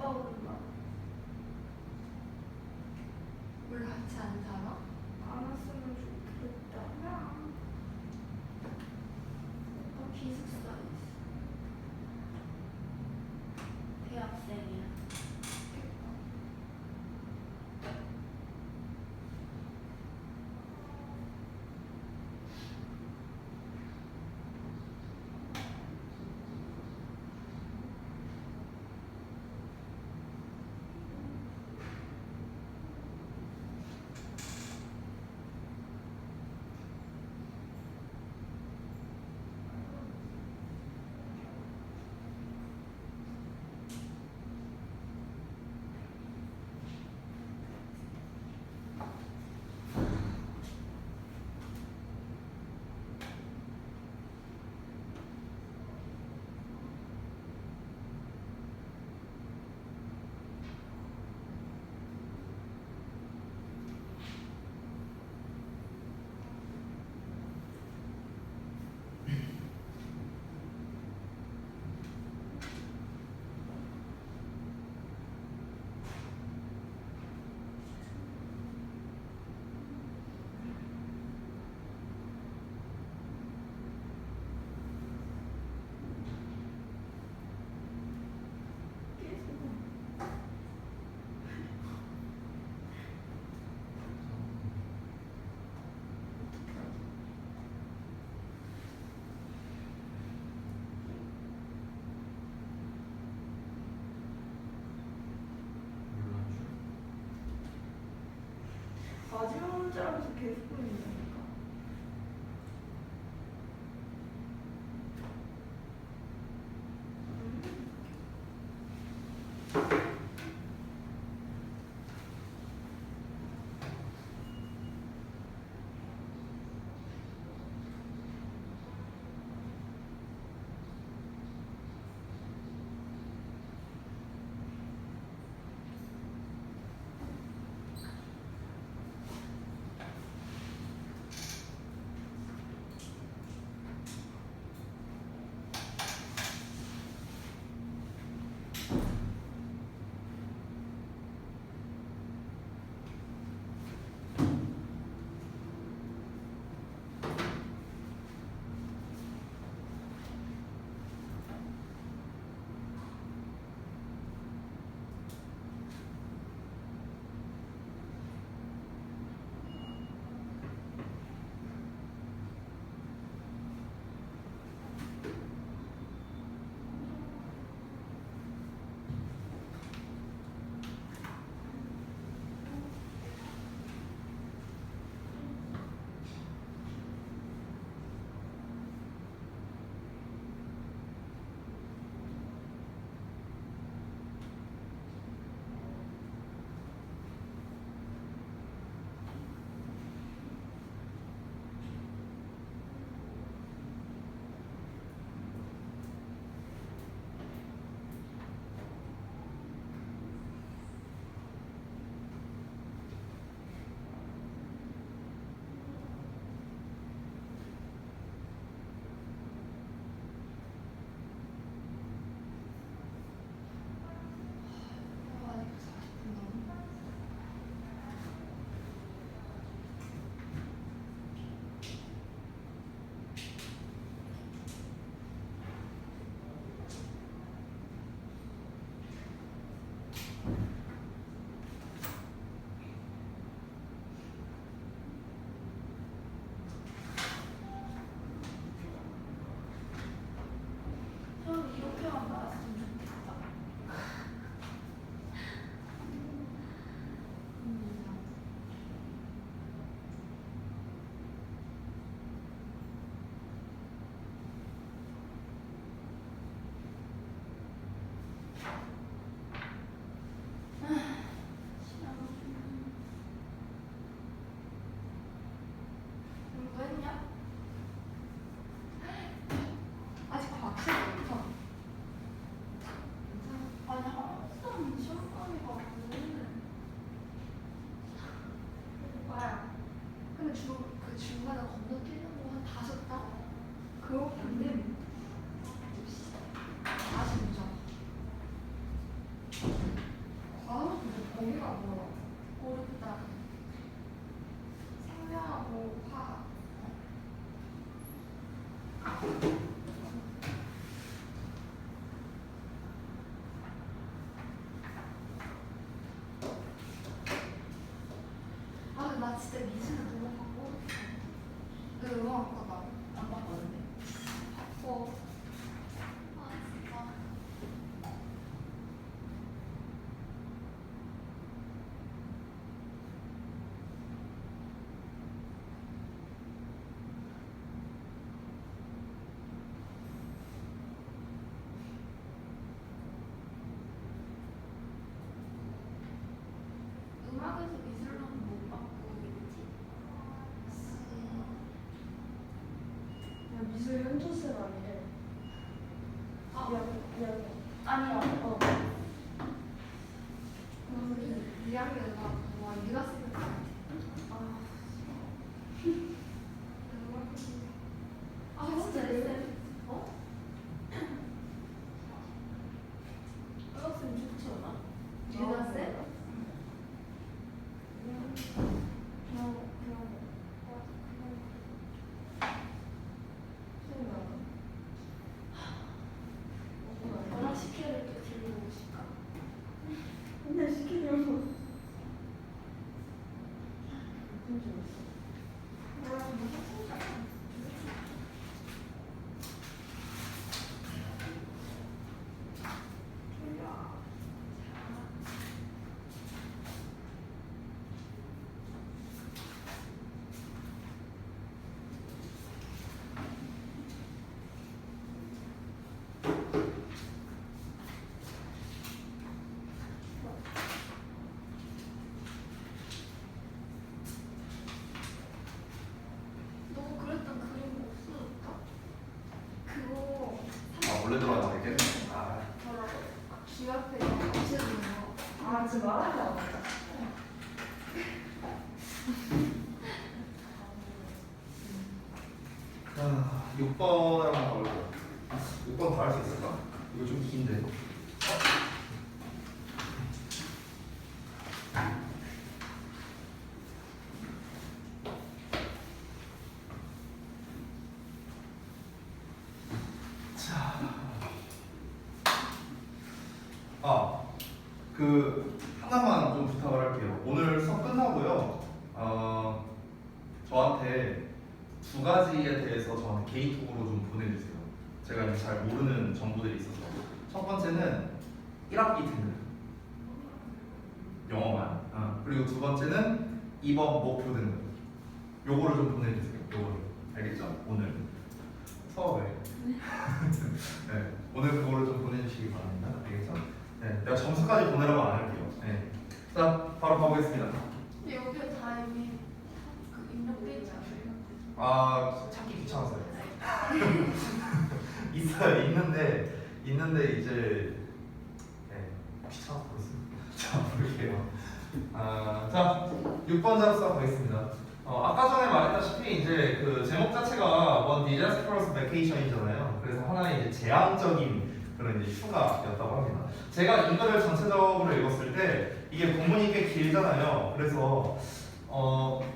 S2: 오빠 오른다.
S5: 우리 같이 안 살아?
S2: 안 왔으면 좋겠다. 오빠 기숙사에 있어. 대학생이야. 마지막 문제라면서 계속 보인다니까.
S5: 거기가 뭐야? 어렵다. 생명하고 화학. 아, 나 진짜 미술을 너무 바꿔. 너 음악학과 안 바꿨는데? 바꿔. 아, 진짜. 음악에서 미술로는 못 바꾸겠지?
S2: 야, 미술 현조쌤 아니래.
S5: 아,
S2: 미안.
S5: 아니야.
S2: 어.
S5: 우리 2학년 음악 와 네가 쓰는 거 같아.
S2: 아,
S5: 아 진짜 쌤. 어?
S2: 현조쌤 좋지 않아?
S5: 유나 쌤?
S2: 너랑 식혜를 또 들고 오실까? 근데 식혜를
S5: 너 그랬던 그림 없어졌다? 그거
S1: 아 원래 들어가야 되겠네. 아
S5: 뭐라고? 귀 앞에 붙여주는 거.
S2: 아, 지금 말하지 않았다.
S1: 자, 6번을 한번 가볼게요. 6번 다 할 수 있을까? 이거 좀 긴데. 하나만 좀 부탁을 할게요. 오늘 수업 끝나고요. 저한테 두 가지에 대해서 저한테 개인톡으로 좀 보내주세요. 제가 이제 잘 모르는 정보들이 있어서. 첫 번째는 1학기 등급 영어만. 그리고 두 번째는 이번 목표 등급. 요거를 좀 보내주세요. 요거를. 알겠죠? 오늘 수업에. 네, 오늘 그거를 좀 보내주시기 바랍니다. 알겠죠? 네, 내가 점수까지 보내라고 안 할게요. 네. 자, 바로 가보겠습니다.
S5: 근데 여기에 다 이미 그 입력돼 있지 않아요?
S1: 아, 찾기 귀찮았어요. 있어요, 있는데 이제 네, 귀찮아서 그렇습니다. 자, 볼게요. 자, 6번 작성 가겠습니다. 아까 전에 말했다시피 이제 그 제목 자체가 One Disastrous Vacation이잖아요. 그래서 하나의 이제 재앙적인 그런 이제 휴가였다고 합니다. 제가 이거를 전체적으로 읽었을 때 이게 본문이 꽤 길잖아요. 그래서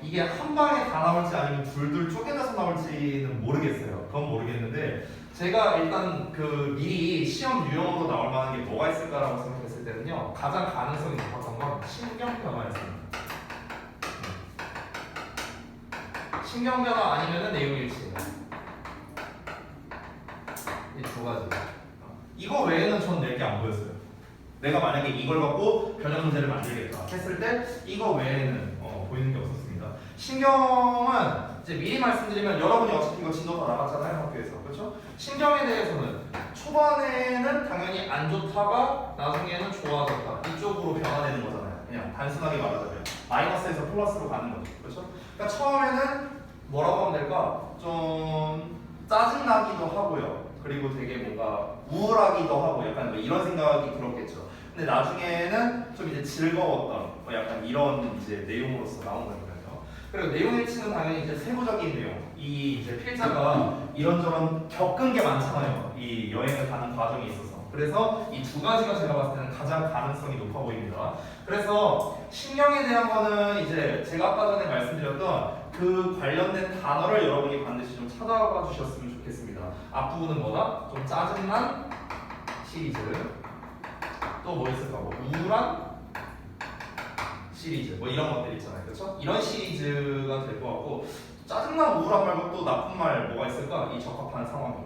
S1: 이게 한 방에 다 나올지 아니면 둘둘 쪼개져서 나올지는 모르겠어요. 그건 모르겠는데 제가 일단 그 미리 시험 유형으로 나올 만한 게 뭐가 있을까라고 생각했을 때는요, 가장 가능성이 높았던 건 신경 변화였습니다. 신경 변화 아니면은 내용 일치. 이 두 가지. 이거 외에는 전 낼 게 안 보였어요. 내가 만약에 이걸 갖고 변형 문제를 만들겠다 했을 때 이거 외에는 보이는 게 없었습니다. 신경은 이제 미리 말씀드리면 여러분이 어차피 이거 진도 다 나갔잖아요, 학교에서. 그렇죠? 신경에 대해서는 초반에는 당연히 안 좋다가 나중에는 좋아졌다 이쪽으로 변화되는 거잖아요. 그냥 단순하게 말하자면 마이너스에서 플러스로 가는 거죠. 그렇죠? 그러니까 처음에는 뭐라고 하면 될까? 좀 짜증나기도 하고요. 그리고 되게 뭔가 우울하기도 하고 약간 뭐 이런 생각이 들었겠죠. 근데 나중에는 좀 이제 즐거웠던 뭐 약간 이런 이제 내용으로서 나온 거거든요. 그리고 내용 일치는 당연히 이제 세부적인 내용. 이 이제 필자가 이런저런 겪은 게 많잖아요. 이 여행을 가는 과정에 있어서.
S4: 그래서 이 두 가지가 제가 봤을 때는 가장 가능성이 높아 보입니다. 그래서 신경에 대한 거는 이제 제가 아까 전에 말씀드렸던 그 관련된 단어를 여러분이 반드시 좀 찾아봐 주셨으면 좋겠습니다. 앞부분은 뭐다? 좀 짜증난 시리즈. 또 뭐 있을까? 뭐 우울한 시리즈. 뭐 이런 것들 있잖아요. 그렇죠? 이런 시리즈가 될 것 같고 짜증난 우울한 말고 또 나쁜 말 뭐가 있을까? 이 적합한 상황이.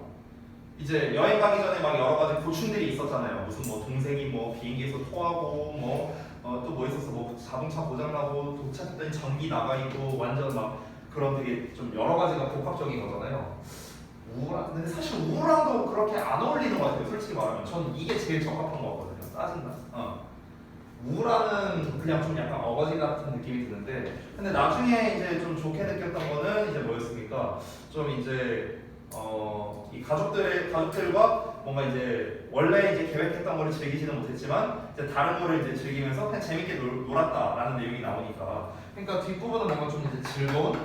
S4: 이제 여행 가기 전에 막 여러 가지 고충들이 있었잖아요. 무슨 뭐 동생이 뭐 비행기에서 토하고 뭐 또 뭐 있었어 뭐 자동차 고장 나고 도착했더니 전기 나가 있고 완전 막 그런 되게 좀 여러 가지가 복합적인 거잖아요. 우울한 근데 사실 우울함도 그렇게 안 어울리는 것 같아요. 솔직히 말하면 저는 이게 제일 적합한 것 같거든요. 짜증나. 우울함은 그냥 좀 약간 어거지 같은 느낌이 드는데 근데 나중에 이제 좀 좋게 느꼈던 거는 이제 뭐였습니까? 좀 이제 이 가족들과 뭔가 이제 원래 이제 계획했던 거를 즐기지는 못했지만 이제 다른 거를 이제 즐기면서 그냥 재밌게 놀았다라는 내용이 나오니까 그러니까 뒷부분은 뭔가 좀 이제 즐거운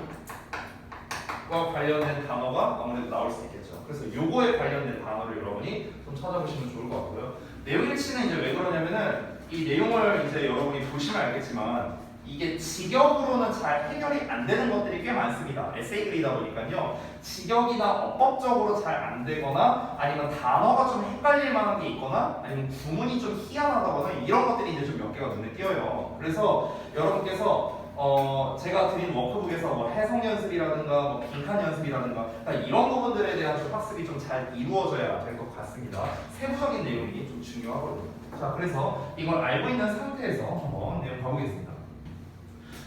S4: 과 관련된 단어가 아무래도 나올 수 있겠죠. 그래서 요거에 관련된 단어를 여러분이 좀 찾아보시면 좋을 것 같고요. 내용 일치는 이제 왜 그러냐면은 이 내용을 이제 여러분이 보시면 알겠지만 이게 직역으로는 잘 해결이 안 되는 것들이 꽤 많습니다. 에세이 글이다 보니까요. 직역이나 어법적으로 잘 안 되거나 아니면 단어가 좀 헷갈릴 만한 게 있거나 아니면 구문이 좀 희한하다거나 이런 것들이 이제 좀 몇 개가 눈에 띄어요. 그래서 여러분께서 제가 드린 워크북에서 뭐 해석 연습이라든가 뭐 빈칸 연습이라든가 그러니까 이런 부분들에 대한 좀 학습이 좀 잘 이루어져야 될 것 같습니다. 세부적인 내용이 좀 중요하거든요. 자, 그래서 이걸 알고 있는 상태에서 한번 내용 봐보겠습니다.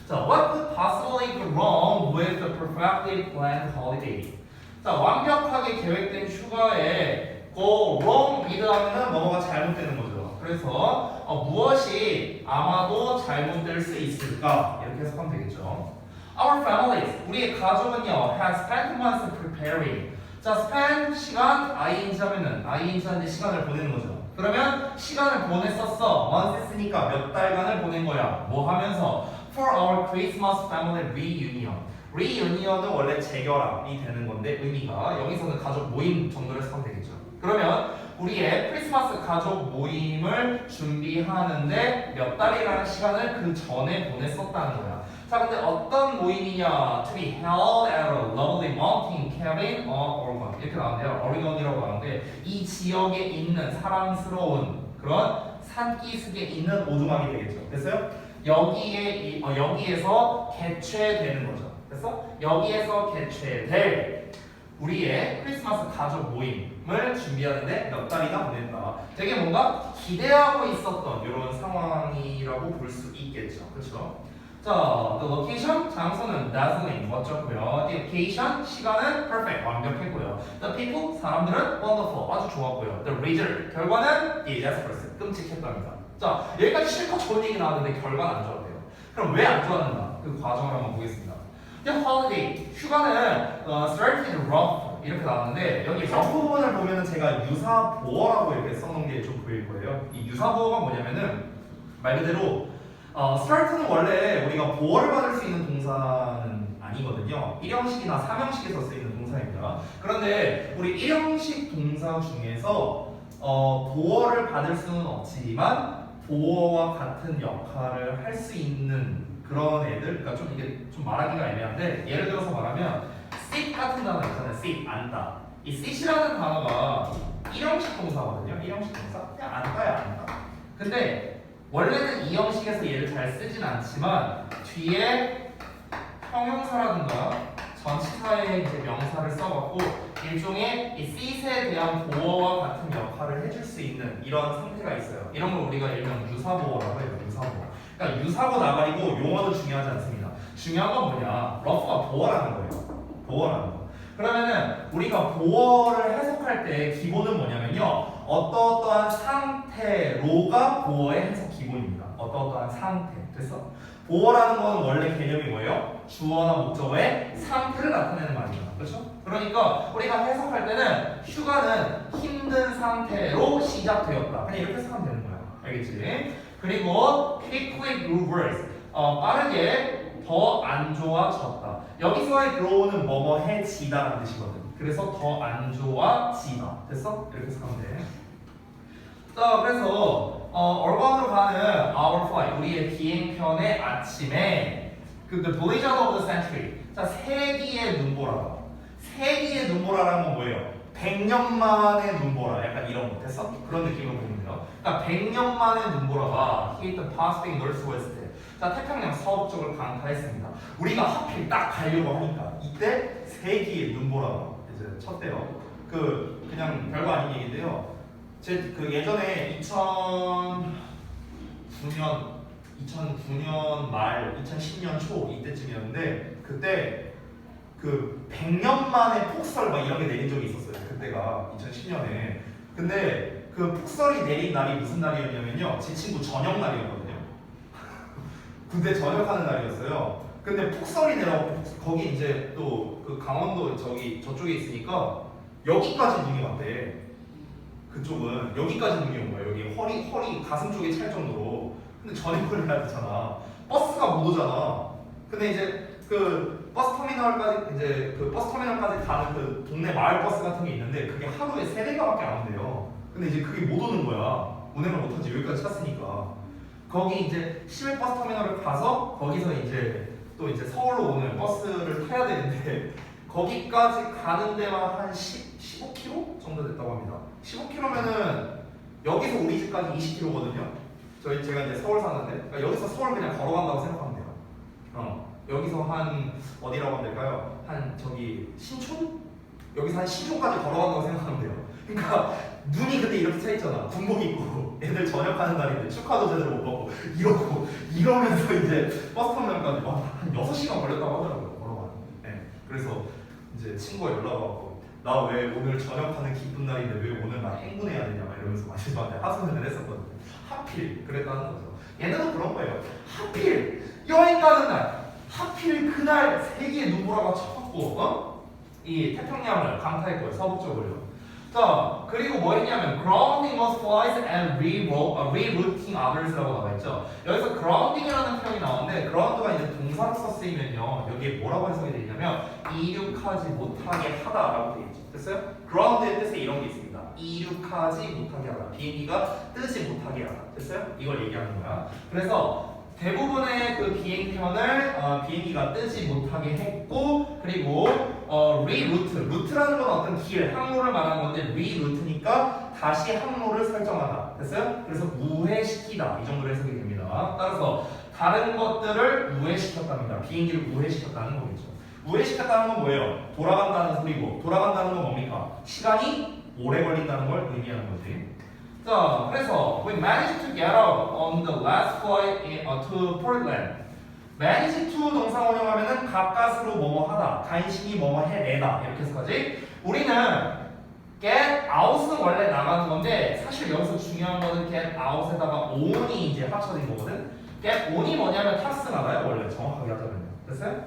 S4: 자, what could possibly go wrong with the perfectly planned holiday? 자, 완벽하게 계획된 휴가에 go wrong with 하면은 뭐가 잘못되는 거죠. 그래서 무엇이 아마도 잘못될 수 있을까? 이렇게 해석하면 되겠죠. Our families, 우리의 가족은요, has spent months preparing. 자, spend 시간 ing 하면은 ing한테 시간을 보내는 거죠. 그러면 시간을 보냈었어. months 했으니까 몇 달간을 보낸 거야. 뭐 하면서 for our Christmas family reunion. reunion은 원래 재결합이 되는 건데 의미가 여기서는 가족 모임 정도를 해석하면 되겠죠. 그러면 우리의 크리스마스 가족 모임을 준비하는데 몇 달이라는 시간을 그 전에 보냈었다는 거야. 자, 근데 어떤 모임이냐? To be held at a lovely mountain cabin of Oregon. 이렇게 나오는데요. 오리건이라고 하는데 이 지역에 있는 사랑스러운 그런 산기슭에 있는 오두막이 되겠죠. 됐어요? 여기에서 개최되는 거죠. 됐어? 여기에서 개최될 우리의 크리스마스 가족 모임을 준비하는데 몇 달이나 보냈다. 되게 뭔가 기대하고 있었던 이런 상황이라고 볼 수 있겠죠. 그렇죠? 자, the location 장소는 dazzling 멋졌고요. the occasion 시간은 perfect 완벽했고요. the people 사람들은 wonderful 아주 좋았고요. the result 결과는 disastrous 끔찍했답니다. 자, 여기까지 실컷 좋은 얘기 나왔는데 결과는 안 좋았대요. 그럼 왜 안 좋았는가? 그 과정을 한번 보겠습니다. The holiday 휴가는 started rough 이렇게 나왔는데 여기 rough 부분을 보면은 제가 유사보어라고 이렇게 써놓은 게 좀 보일 거예요. 이 유사보어가 뭐냐면은 말 그대로 start는 원래 우리가 보어를 받을 수 있는 동사는 아니거든요. 1형식이나 3형식에서 쓰이는 동사입니다. 그런데 우리 1형식 동사 중에서 보어를 받을 수는 없지만 보어와 같은 역할을 할 수 있는 그런 애들, 그러니까 좀 이게 좀 말하기가 애매한데 예를 들어서 말하면 sit 같은 단어 있잖아요. sit 앉다. 이 sit이라는 단어가 1형식 동사거든요. 1형식 동사 그냥 앉다야 앉다. 근데 원래는 2형식에서 얘를 잘 쓰진 않지만 뒤에 형용사라든가 전치사의 이제 명사를 써갖고 일종의 이 sit에 대한 보어와 같은 역할을 해줄 수 있는 이런 상태가 있어요. 이런 걸 우리가 일명 유사보어라고 해요. 유사보어. 그러니까 유사고 나발이고 용어도 중요하지 않습니다. 중요한 건 뭐냐? rough가 보어라는 거예요. 보어라는 거. 그러면은 우리가 보어를 해석할 때 기본은 뭐냐면요. 어떠어떠한 상태로가 보어의 해석 기본입니다. 어떠어떠한 상태. 됐어? 보어라는 건 원래 개념이 뭐예요? 주어나 목적어의 상태를 나타내는 말입니다. 그렇죠? 그러니까 우리가 해석할 때는 휴가는 힘든 상태로 시작되었다. 그냥 이렇게 해석하면 되는 거야. 알겠지? 그리고 quickly grew worse. 빠르게 더 안 좋아졌다. 여기서의 grow는 뭐뭐해지다라는 뜻이거든. 그래서 더 안 좋아지다. 됐어? 이렇게 해석하면 돼. 자, 그래서 얼반으로 가는 our flight, 우리의 비행편의 아침에 그 the blizzard of the century. 자, 세기의 눈보라. 세기의 눈보라라는 건 뭐예요? 100년 만의 눈보라. 약간 이런 거 됐어? 그런 느낌으로 보면 돼요. 그러니까 100년 만의 눈보라가 hit the Pacific Northwest. 자, 태평양 서북쪽을 강타했습니다. 우리가 하필 딱 가려고 하니까 이때 세기의 눈보라가 이제 쳤대요. 그냥 별거 아닌 얘기인데요. 제 그 예전에 2009년 말 2010년 초 이때쯤이었는데 그때 그 100년 만에 폭설 막 이런 게 내린 적이 있었어요. 그때가 2010년에. 근데 그 폭설이 내린 날이 무슨 날이었냐면요. 제 친구 저녁 날이었거든요. 군대 전역하는 날이었어요. 근데 폭설이 내려고 거기 이제 또 그 강원도 저쪽에 있으니까 여기까지 눈이 왔대. 그쪽은 여기까지 눈이 온 거예요. 여기 허리 가슴 쪽에 찰 정도로. 근데 전역을 해야 되잖아. 버스가 못 오잖아. 근데 이제 그 버스 터미널까지 가는 그 동네 마을 버스 같은 게 있는데 그게 하루에 3대가밖에 안 온대요. 근데 이제 그게 못 오는 거야. 운행을 못 하지 여기까지 찼으니까. 거기 이제 시외 버스 터미널을 가서 거기서 이제 또 이제 서울로 오는 버스를 타야 되는데 거기까지 가는 데만 한 15km 정도 됐다고 합니다. 15km면은 여기서 우리 집까지 20km거든요. 제가 이제 서울 사는데 그러니까 여기서 서울 그냥 걸어간다고 생각하면 돼요. 여기서 한 어디라고 하면 될까요? 한 저기 신촌? 여기서 한 신촌까지 걸어간다고 생각하면 돼요. 그러니까 눈이 그때 이렇게 차 있잖아. 군복 입고 애들 전역하는 날인데 축하도 제대로 못 받고 이러면서 이제 버스 터미널까지 한 6시간 걸렸다고 하더라고요. 걸어가는. 네. 그래서 이제 친구가 연락 와서 나 왜 오늘 전역하는 기쁜 날인데 왜 오늘 나 행군해야 되냐 막 이러면서 많이 저한테 하소연을 했었거든요. 하필 그랬다는 거죠. 얘네도 그런 거예요. 하필 여행 가는 날 하필 그날 세기의 눈보라가 쳐갖고 이 태평양을 강타했고요. 서북쪽으로요. 자, 그리고 뭐 했냐면 grounding most flights and rerouting others라고 나와있죠. 여기서 grounding이라는 표현이 나오는데 ground가 이제 동사로서 쓰이면요. 여기에 뭐라고 해석이 되냐면 이륙하지 못하게 하다라고 되어있죠. 됐어요? ground의 뜻에 이런 게 있습니다. 이륙하지 못하게 하다. 비행기가 뜨지 못하게 하다. 됐어요? 이걸 얘기하는 거야. 그래서 대부분의 그 비행편을 비행기가 뜨지 못하게 했고 그리고 루트라는 건 어떤 길, 항로를 말하는 건데 리루트니까 다시 항로를 설정하다. 됐어요? 그래서 우회시키다 이 정도로 해석이 됩니다. 따라서 다른 것들을 우회시켰답니다. 비행기를 우회시켰다는 거겠죠. 우회시켰다는 건 뭐예요? 돌아간다는 소리고 돌아간다는 건 뭡니까? 시간이 오래 걸린다는 걸 의미하는 거지. 자, 그래서 we managed to get out on the last flight to Portland. manage to 동사 원형하면은 가까스로 뭐뭐 하다, 간신히 뭐뭐 해내다 이렇게 해석하지. 우리는 get out은 원래 나가는 건데 사실 여기서 중요한 거는 get out에다가 on이 이제 합쳐진 거거든. get on이 뭐냐면 탑승하다요 원래 정확하게 하자면요. 됐어요?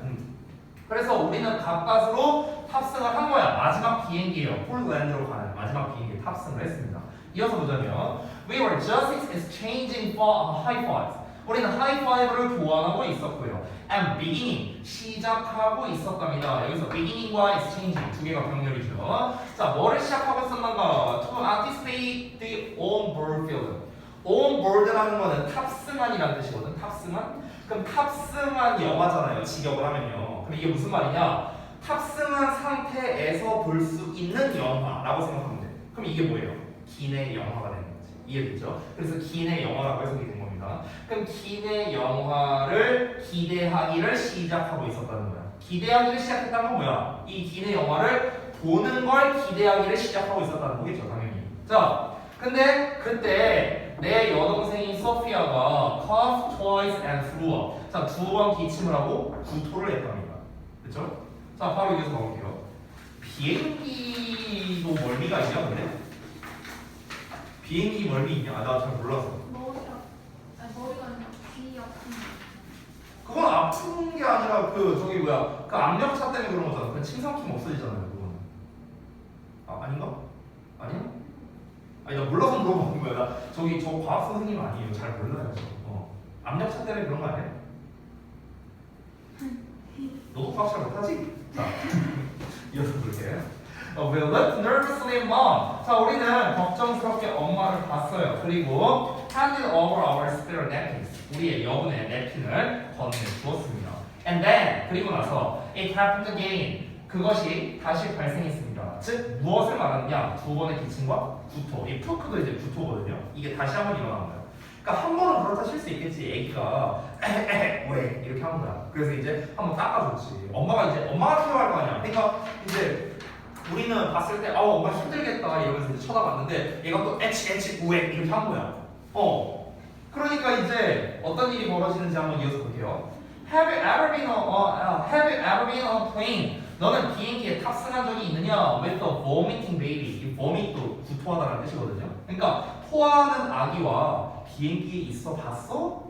S4: 그래서 우리는 가까스로 탑승을 한 거야. 마지막 비행기예요. 폴란드로 가는 마지막 비행기에 탑승을 했습니다. 이어서 보자면 we were just exchanging high fives. 우리는 high five를 교환하고 있었고요. and beginning 시작하고 있었답니다. 여기서 beginning과 exchanging 두 개가 병렬이죠. 자, 뭐를 시작하고 있었는가? to anticipate the on-board field. on-board라는 거는 탑승한이라는 뜻이거든. 탑승한. 그럼 탑승한 영화잖아요. 직역을 하면요. 그럼 이게 무슨 말이냐? 탑승한 상태에서 볼 수 있는 영화라고 생각하면 돼. 그럼 이게 뭐예요? 기내 영화가 되는 거지. 이해됐죠? 그래서 기내 영화라고 해석이 된 겁니다. 그럼 기내 영화를 기대하기를 시작하고 있었다는 거야. 기대하기를 시작했다는 건 뭐야? 이 기내 영화를 보는 걸 기대하기를 시작하고 있었다는 거겠죠, 당연히. 자, 근데 그때 내 여동생인 소피아가 coughed twice and threw up. 자, 2번 기침을 하고 구토를 했답니다. 그렇죠? 자, 바로 이어서 가볼게요. 비행기도 멀미가 있냐, 근데? 비행기 멀미 있냐? 나 잘 몰라서.
S5: 머리가 아니라 귀 아픈.
S4: 그건 아픈 게 아니라 그 압력차 때문에 그런 거잖아. 그 침상킴 없어지잖아요, 그거는. 아닌가? 아니야? 아니 나 몰라서 물어보는 거야. 나 저 과학 선생님 아니에요. 잘 몰라요. 압력차 때문에 그런 거 아니야? 너도 과학 잘 못하지? 자, 이어서 볼게. We looked nervously at mom. 자, 우리는 걱정스럽게 엄마를 봤어요. 그리고 handed over our spare napkins. 우리의 여분의 냅킨을 건네주었습니다. And then, 그리고 나서 it happened again. 그것이 다시 발생했습니다. 즉, 무엇을 말하느냐? 두 번의 기침과 구토. 이 푸크도 이제 구토거든요. 이게 다시 한번 일어나는 거예요. 그러니까 한 번은 그렇다 칠 수 있겠지. 애기가 왜 이렇게 하는 거야. 그래서 이제 한번 닦아줬지. 엄마가 케어할 거 아니야. 그러니까 이제 우리는 봤을 때 엄마 힘들겠다 이러면서 이제 쳐다봤는데 얘가 또 에치 우엑 이렇게 한 거야. 그러니까 이제 어떤 일이 벌어지는지 한번 이어서 볼게요. Have you ever been on a plane? 너는 비행기에 탑승한 적이 있느냐? With a vomiting baby. 이 vomit도 구토하다라는 뜻이거든요. 그러니까 토하는 아기와 비행기에 있어 봤어?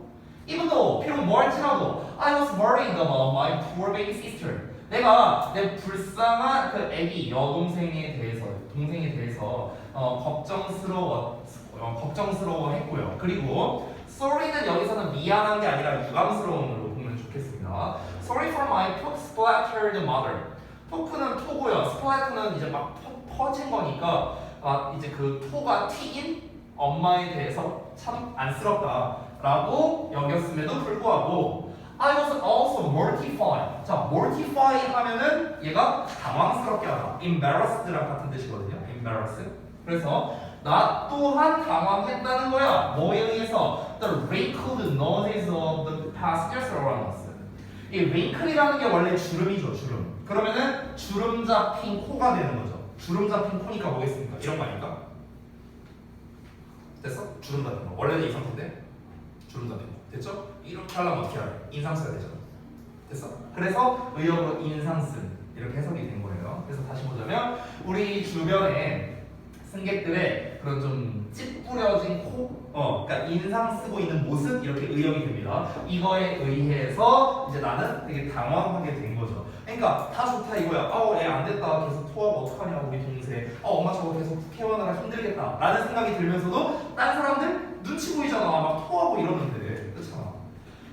S4: Even though 비록 멀지라도 I was worried about my poor baby sister. 내가 내 불쌍한 그 아기 동생에 대해서 걱정스러워했고요. 그리고 sorry는 여기서는 미안한 게 아니라 유감스러움으로 보면 좋겠습니다. Sorry for my poop splattered mother. 포크는 토고요. 스플래터는 이제 막 퍼진 거니까 이제 그 토가 튀긴 엄마에 대해서 참 안쓰럽다라고 여겼음에도 불구하고 I was also mortified. 자, mortify 하면은 얘가 당황스럽게 하다. embarrassed랑 같은 뜻이거든요. embarrass. 그래서 나 또한 당황했다는 거야. 뭐에 의해서? The wrinkled noses of the passengers around us. 이 wrinkle이라는 게 원래 주름이죠, 주름. 그러면은 주름 잡힌 코가 되는 거죠. 주름 잡힌 코니까 뭐겠습니까? 이런 거 아닐까? 됐어? 주름 잡힌 거. 원래는 이 상태인데 주름 잡힌 거. 됐죠? 이렇게 하려면 어떻게 해야 돼? 인상 써야 되잖아. 됐어? 그래서 의역으로 인상 쓴 이렇게 해석이 된 거예요. 그래서 다시 보자면 우리 주변에 승객들의 그런 좀 찌푸려진 코, 그러니까 인상 쓰고 있는 모습 이렇게 의역이 됩니다. 이거에 의해서 이제 나는 되게 당황하게 된 거죠. 그러니까 다 좋다 이거야. 애 안 됐다. 계속 토하고 어떡하냐 우리 동생. 엄마 저거 계속 케어하느라 힘들겠다. 라는 생각이 들면서도 다른 사람들 눈치 보이잖아. 막 토하고 이러는데. 그렇잖아.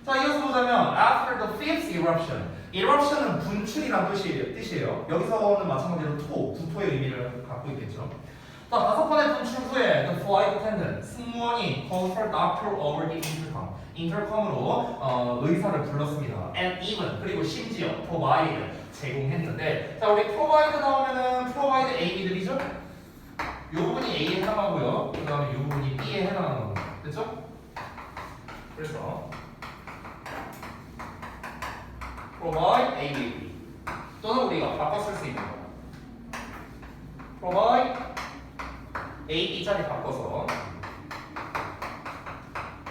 S4: 자, 이어서 보자면 after the fifth eruption. eruption은 분출이란 뜻이에요. 여기서는 마찬가지로 구토의 의미를 갖고 있겠죠. 자, 5번의 분출 후에 the flight attendant, 승무원이 called for doctor over the intercom. 인터컴으로 의사를 불렀습니다. And even, 그리고 심지어 provide, 제공했는데 자, 우리 provide 나오면은 provide AB들이죠? 이 부분이 A에 해당하고요. 그 다음에 이 부분이 B에 해당하는 겁니다. 됐죠? 그래서 provide ABB 또는 우리가 바꿔 쓸 수 있는 거 provide A, B짜리 바꿔서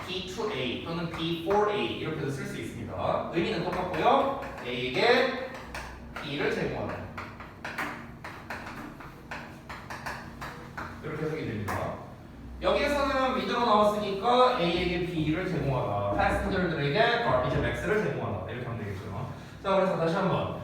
S4: B to A 또는 B for A 이렇게도 쓸 수 있습니다. 의미는 똑같고요. A에게 B를 제공하는 이렇게 해석이 됩니다. 여기에서는 미드로 나왔으니까 A에게 B를 제공하다, 패센저들에게 garbage X를 제공하다 이렇게 하면 되겠죠. 자, 그래서 다시 한번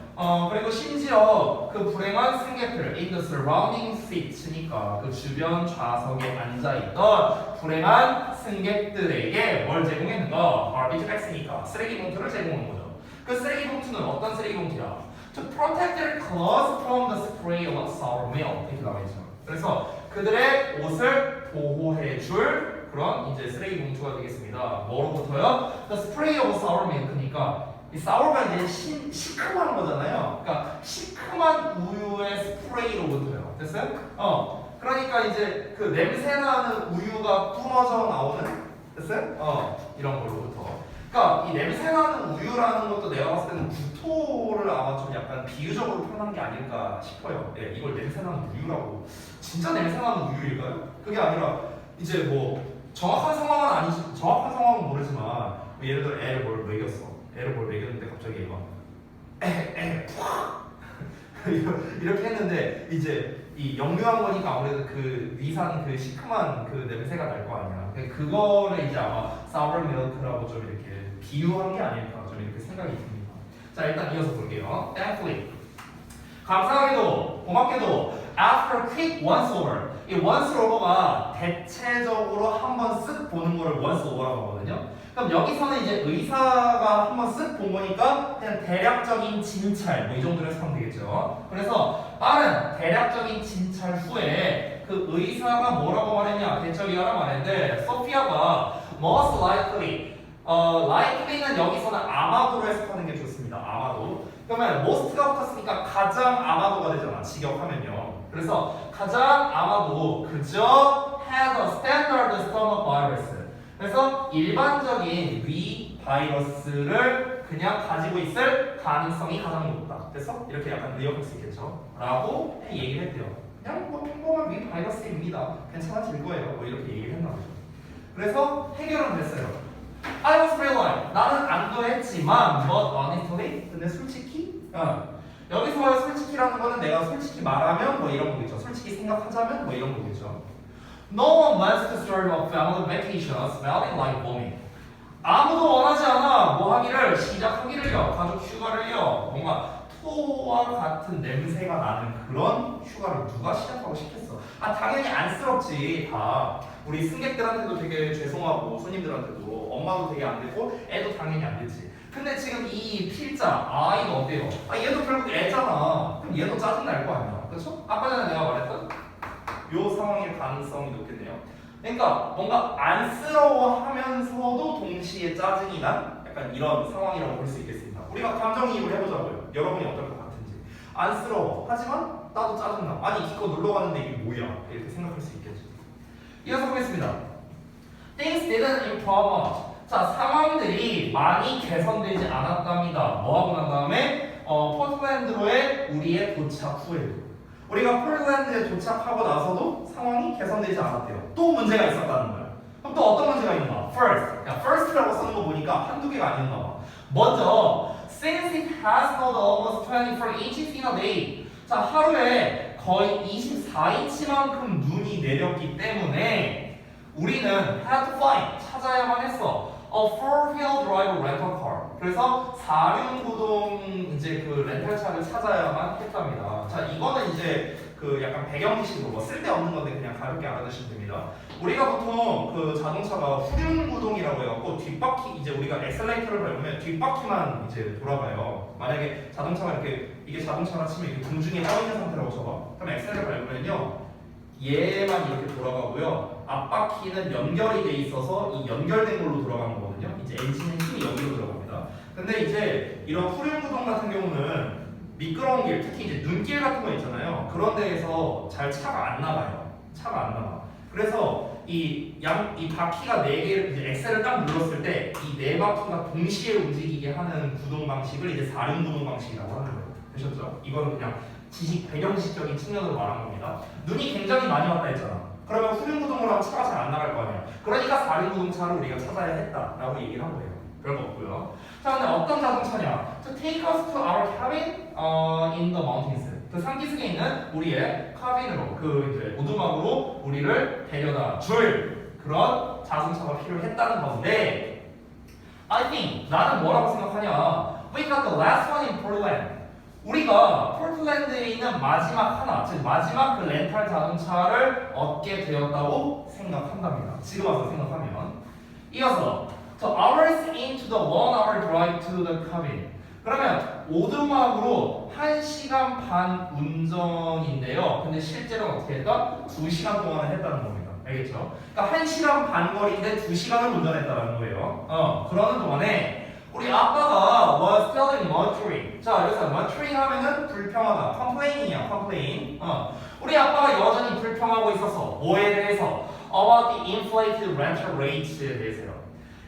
S4: 그리고 심지어 그 불행한 승객들 in the surrounding seats니까 그 주변 좌석에 앉아있던 불행한 승객들에게 뭘 제공했는가? garbage X니까 쓰레기 봉투를 제공한 거죠. 그 쓰레기 봉투는 어떤 쓰레기 봉투야? To protect their clothes from the spray of sour milk 이렇게 나와 있죠. 그래서 그들의 옷을 보호해줄 그런 이제 쓰레기 봉투가 되겠습니다. 뭐로부터요? The spray of sour milk니까 이 사워가 이제 시큼한 거잖아요. 그러니까 시큼한 우유의 스프레이로부터요. 됐어요? 그러니까 이제 그 냄새 나는 우유가 뿜어져 나오는 됐어요? 이런 걸로부터. 그러니까 이 냄새 나는 우유라는 것도 내가 봤을 때는 구토를 아마 좀 약간 비유적으로 표현한 게 아닐까 싶어요. 예, 이걸 냄새 나는 우유라고. 진짜 냄새 나는 우유일까요? 그게 아니라 이제 뭐 정확한 상황은 모르지만 예를 들어 애를 뭘 먹였어. 애를 뭘 먹였는데 갑자기 얘가 이렇게 했는데 이제 이 역류한 거니까 아무래도 그 위산 그 시큼한 그 냄새가 날 거 아니야. 그거를 이제 아마 sour milk라고 좀 이렇게 비유한 게 아닐까 좀 이렇게 생각이 듭니다. 자, 일단 이어서 볼게요. Thankfully, 감사하게도 고맙게도 after quick once over 이 once over가 대체적으로 한번 쓱 보는 거를 once over라고 하거든요. 그럼 여기서는 이제 의사가 한번 쓱 본 거니까 그냥 대략적인 진찰 뭐 이 정도로 해석하면 되겠죠. 그래서 빠른 대략적인 진찰 후에 그 의사가 뭐라고 말했냐 대처리하라 말했는데 소피아가 most likely likely는 여기서는 아마도로 해석하는 게 좋습니다. 아마도. 그러면 most가 붙었으니까 가장 아마도가 되잖아. 직역하면요. 그래서 가장 아마도 그저 had a standard stomach virus. 그래서 일반적인 위 바이러스를 그냥 가지고 있을 가능성이 가장 높다. 그래서 이렇게 약간 의역할 수 있겠죠. 라고 얘기를 했대요. 그냥 뭐 평범한 위 바이러스입니다. 괜찮아질 거예요. 뭐 이렇게 얘기를 했나 보죠. 그래서 해결은 됐어요. I was real. 나는 안도했지만 but honestly 근데 솔직히 여기서 솔직히라는 거는 내가 솔직히 말하면 뭐 이런 거겠죠. 솔직히 생각하자면 뭐 이런 거겠죠. No one wants to start a family vacation smelling like vomit. 아무도 원하지 않아 뭐 하기를 시작하기를요. 가족 휴가를요. 뭔가 토와 같은 냄새가 나는 그런 휴가를 누가 시작하고 싶겠어. 당연히 안쓰럽지. 다 우리 승객들한테도 되게 죄송하고 손님들한테도 엄마도 되게 안 되고 애도 당연히 안 되지. 근데 지금 이 필자 아이가 어때요? 얘도 결국 애잖아. 그럼 얘도 짜증 날 거 아니야. 그렇죠? 아까 전에 내가 말했던 요 상황일 가능성이 높겠네요. 그러니까 뭔가 안쓰러워하면서도 동시에 짜증이 난 약간 이런 상황이라고 볼 수 있겠습니다. 우리가 감정이입을 해보자고요. 여러분이 어떨 것 같은지. 안쓰러워. 하지만 나도 짜증나. 아니 기껏 놀러 갔는데 이게 뭐야? 이렇게 생각할 수 있겠죠. 이어서 보겠습니다. Things didn't improve much. 자, 상황들이 많이 개선되지 않았답니다. 뭐하고 난 다음에 포틀랜드로의 우리의 도착 후에도 우리가 포틀랜드에 도착하고 나서도 상황이 개선되지 않았대요. 또 문제가 있었다는 거야. 그럼 또 어떤 문제가 있는가? first라고 쓰는 거 보니까 한두 개가 아니었나 봐. 먼저 since it has snowed almost 24 inches in a day. 자, 하루에 거의 24인치만큼 눈이 내렸기 때문에 우리는 had to find 찾아야만 했어. A four-wheel drive rental car. 그래서 4륜구동 이제 그 렌탈차를 찾아야만 했답니다. 자, 이거는 이제 그 약간 배경지식으로 뭐 쓸데없는 건데 그냥 가볍게 알아두시면 됩니다. 우리가 보통 그 자동차가 후륜구동이라고 해갖고 뒷바퀴 이제 우리가 엑셀레이터를 밟으면 뒷바퀴만 이제 돌아가요. 만약에 자동차가 이게 자동차라 치면 이렇게 공중에 떠 있는 상태라고 쳐봐. 그럼 엑셀을 밟으면요. 얘만 이렇게 돌아가고요. 앞바퀴는 연결이 돼 있어서 이 연결된 걸로 돌아가는 거거든요. 이제 엔진의 힘이 여기로 들어갑니다. 근데 이제 이런 후륜구동 같은 경우는 미끄러운 길, 특히 이제 눈길 같은 거 있잖아요. 그런 데에서 잘 차가 안 나가요. 차가 안 나가. 그래서 이 바퀴가 4개를 이제 엑셀을 딱 눌렀을 때 이 4바퀴가 동시에 움직이게 하는 구동 방식을 이제 4륜구동 방식이라고 하는 거예요. 되셨죠? 이거는 그냥 배경지식적인 측면으로 말한 겁니다. 눈이 굉장히 많이 왔다 했잖아. 그러면 후륜구동으로 하면 차가 잘 안 나갈 거 아니야. 그러니까 4륜구동차를 우리가 찾아야 했다라고 얘기를 한 거예요. 별거 없고요. 자, 근데 어떤 자동차냐? To take us to our cabin in the mountains. 그 산기슭에 있는 우리의 카빈으로 그 이제 오두막으로 우리를 데려다 줄 그런 자동차가 필요했다는 건데 I think 나는 뭐라고 생각하냐? We got the last one in Portland. 우리가 포틀랜드에 있는 마지막 하나, 즉 마지막 그 렌탈 자동차를 얻게 되었다고 생각한답니다. 지금 와서 생각하면. 이어서 So hours into the 1-hour drive to the cabin. 그러면 오두막으로 1시간 반 운전인데요. 근데 실제로는 어떻게 했다? 2시간 동안 했다는 겁니다. 알겠죠? 그러니까 1시간 반 거리인데 2시간을 운전했다는 거예요. 그러는 동안에 우리 아빠가 was telling muttering. 자, 여기서 muttering 하면은 불평하다. complain이야, complain. 우리 아빠가 여전히 불평하고 있었어. 뭐에 대해서? About the inflated rental rates에 대해서요.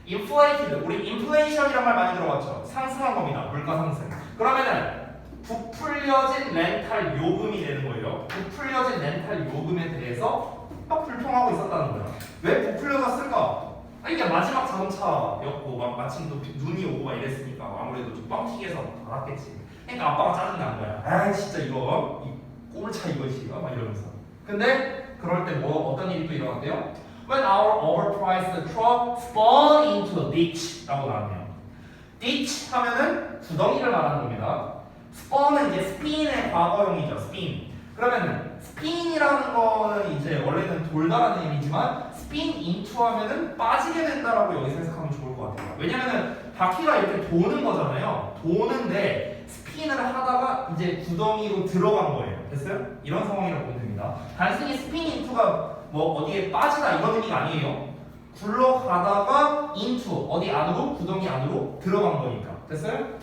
S4: inflated, 우리 inflation이란 말 많이 들어봤죠? 상승한 겁니다. 물가 상승. 그러면은 부풀려진 렌탈 요금이 되는 거예요. 부풀려진 렌탈 요금에 대해서 막 불평하고 있었다는 거야. 왜 부풀려졌을까? 이게 마지막 자동차였고 마침 또 눈이 오고 막 이랬으니까 아무래도 좀 뻥튀기해서 받았겠지. 그러니까 아빠가 짜증난 거야. 아 진짜 이거 이 꼴차 이것이 막 이러면서. 근데 그럴 때 뭐 어떤 일이 또 일어났대요? When our overpriced truck spun into a ditch 라고 나왔네요. ditch 하면은 구덩이를 말하는 겁니다. spun은 이제 spin의 과거형이죠. spin. 그러면은 spin이라는 거는 이제 원래는 돌다라는 의미지만 spin into 하면은 빠지게 된다라고 여기서 해석하면 좋을 것 같아요. 왜냐면은 바퀴가 이렇게 도는 거잖아요. 도는데 스핀을 하다가 이제 구덩이로 들어간 거예요. 됐어요? 이런 상황이라고 보면 됩니다. 단순히 spin into가 뭐 어디에 빠지다 이런 의미가 아니에요. 굴러가다가 into 어디 안으로 구덩이 안으로 들어간 거니까. 됐어요?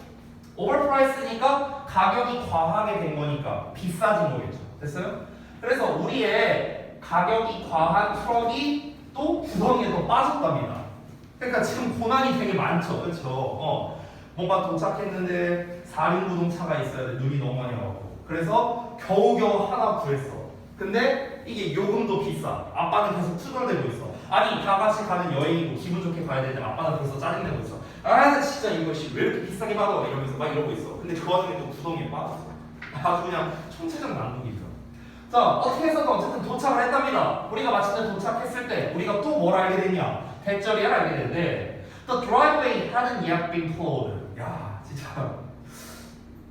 S4: 오버프라이스니까 가격이 과하게 된 거니까 비싸진 거겠죠. 됐어요? 그래서 우리의 가격이 과한 트럭이 또 구덩이에 더 빠졌답니다. 그러니까 지금 고난이 되게 많죠. 그렇죠? 뭔가 도착했는데 4륜 구동차가 있어야 돼. 눈이 너무 많이 와갖고. 그래서 겨우겨우 하나 구했어. 근데 이게 요금도 비싸. 아빠는 계속 투덜대고 있어. 아니 다 같이 가는 여행이고 기분 좋게 가야 되는데 아빠는 벌써 짜증내고 있어. 아 진짜 이것이 왜 이렇게 비싸게 받아 이러면서 막 이러고 있어. 근데 그 와중에 또 구덩이에 빠졌어. 아주 그냥 총체적 난국이죠. 자 어떻게 해서든 어쨌든 도착을 했답니다. 우리가 마침내 도착했을 때 우리가 또 뭘 알게 되냐? 대절이를 알게 되는데 The driveway hadn't yet been plowed. 야 진짜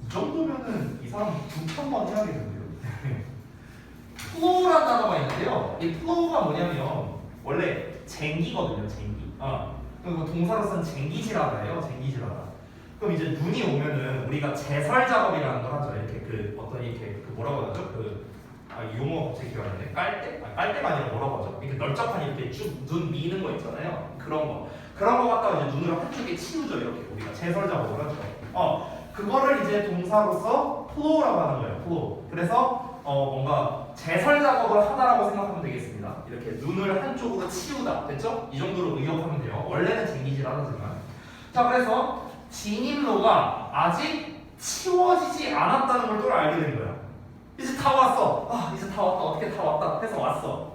S4: 이 정도면은 이 사람 9천만 해야겠는데요. plow라는 단어가 있는데요. 이 plow가 뭐냐면 원래 쟁기거든요. 쟁기. 그리고 동사로 쓴 쟁기질하다예요. 쟁기질하다. 그럼 이제 눈이 오면은 우리가 제설 작업이라는 걸 하죠. 이렇게 그 어떤 이렇게 그 뭐라고 하죠? 용어 갑자기 기억 안 나네. 깔대? 깔대가 아니라 뭐라고 하죠? 이렇게 널쩍한 이렇게 쭉 눈 미는 거 있잖아요. 그런 거 갖다가 이제 눈으로 한쪽에 치우죠. 이렇게 우리가 제설 작업을 하죠. 그거를 이제 동사로서 plow라고 하는 거예요. plow. 그래서 뭔가 제설 작업을 하다라고 생각하면 되겠습니다. 이렇게 눈을 한쪽으로 치우다. 됐죠? 이 정도로 의역하면 돼요. 원래는 쟁기질 하지만. 자, 그래서 진입로가 아직 치워지지 않았다는 걸 또 알게 된 거야. 이제 다 왔어. 이제 다 왔다. 어떻게 다 왔다 해서 왔어.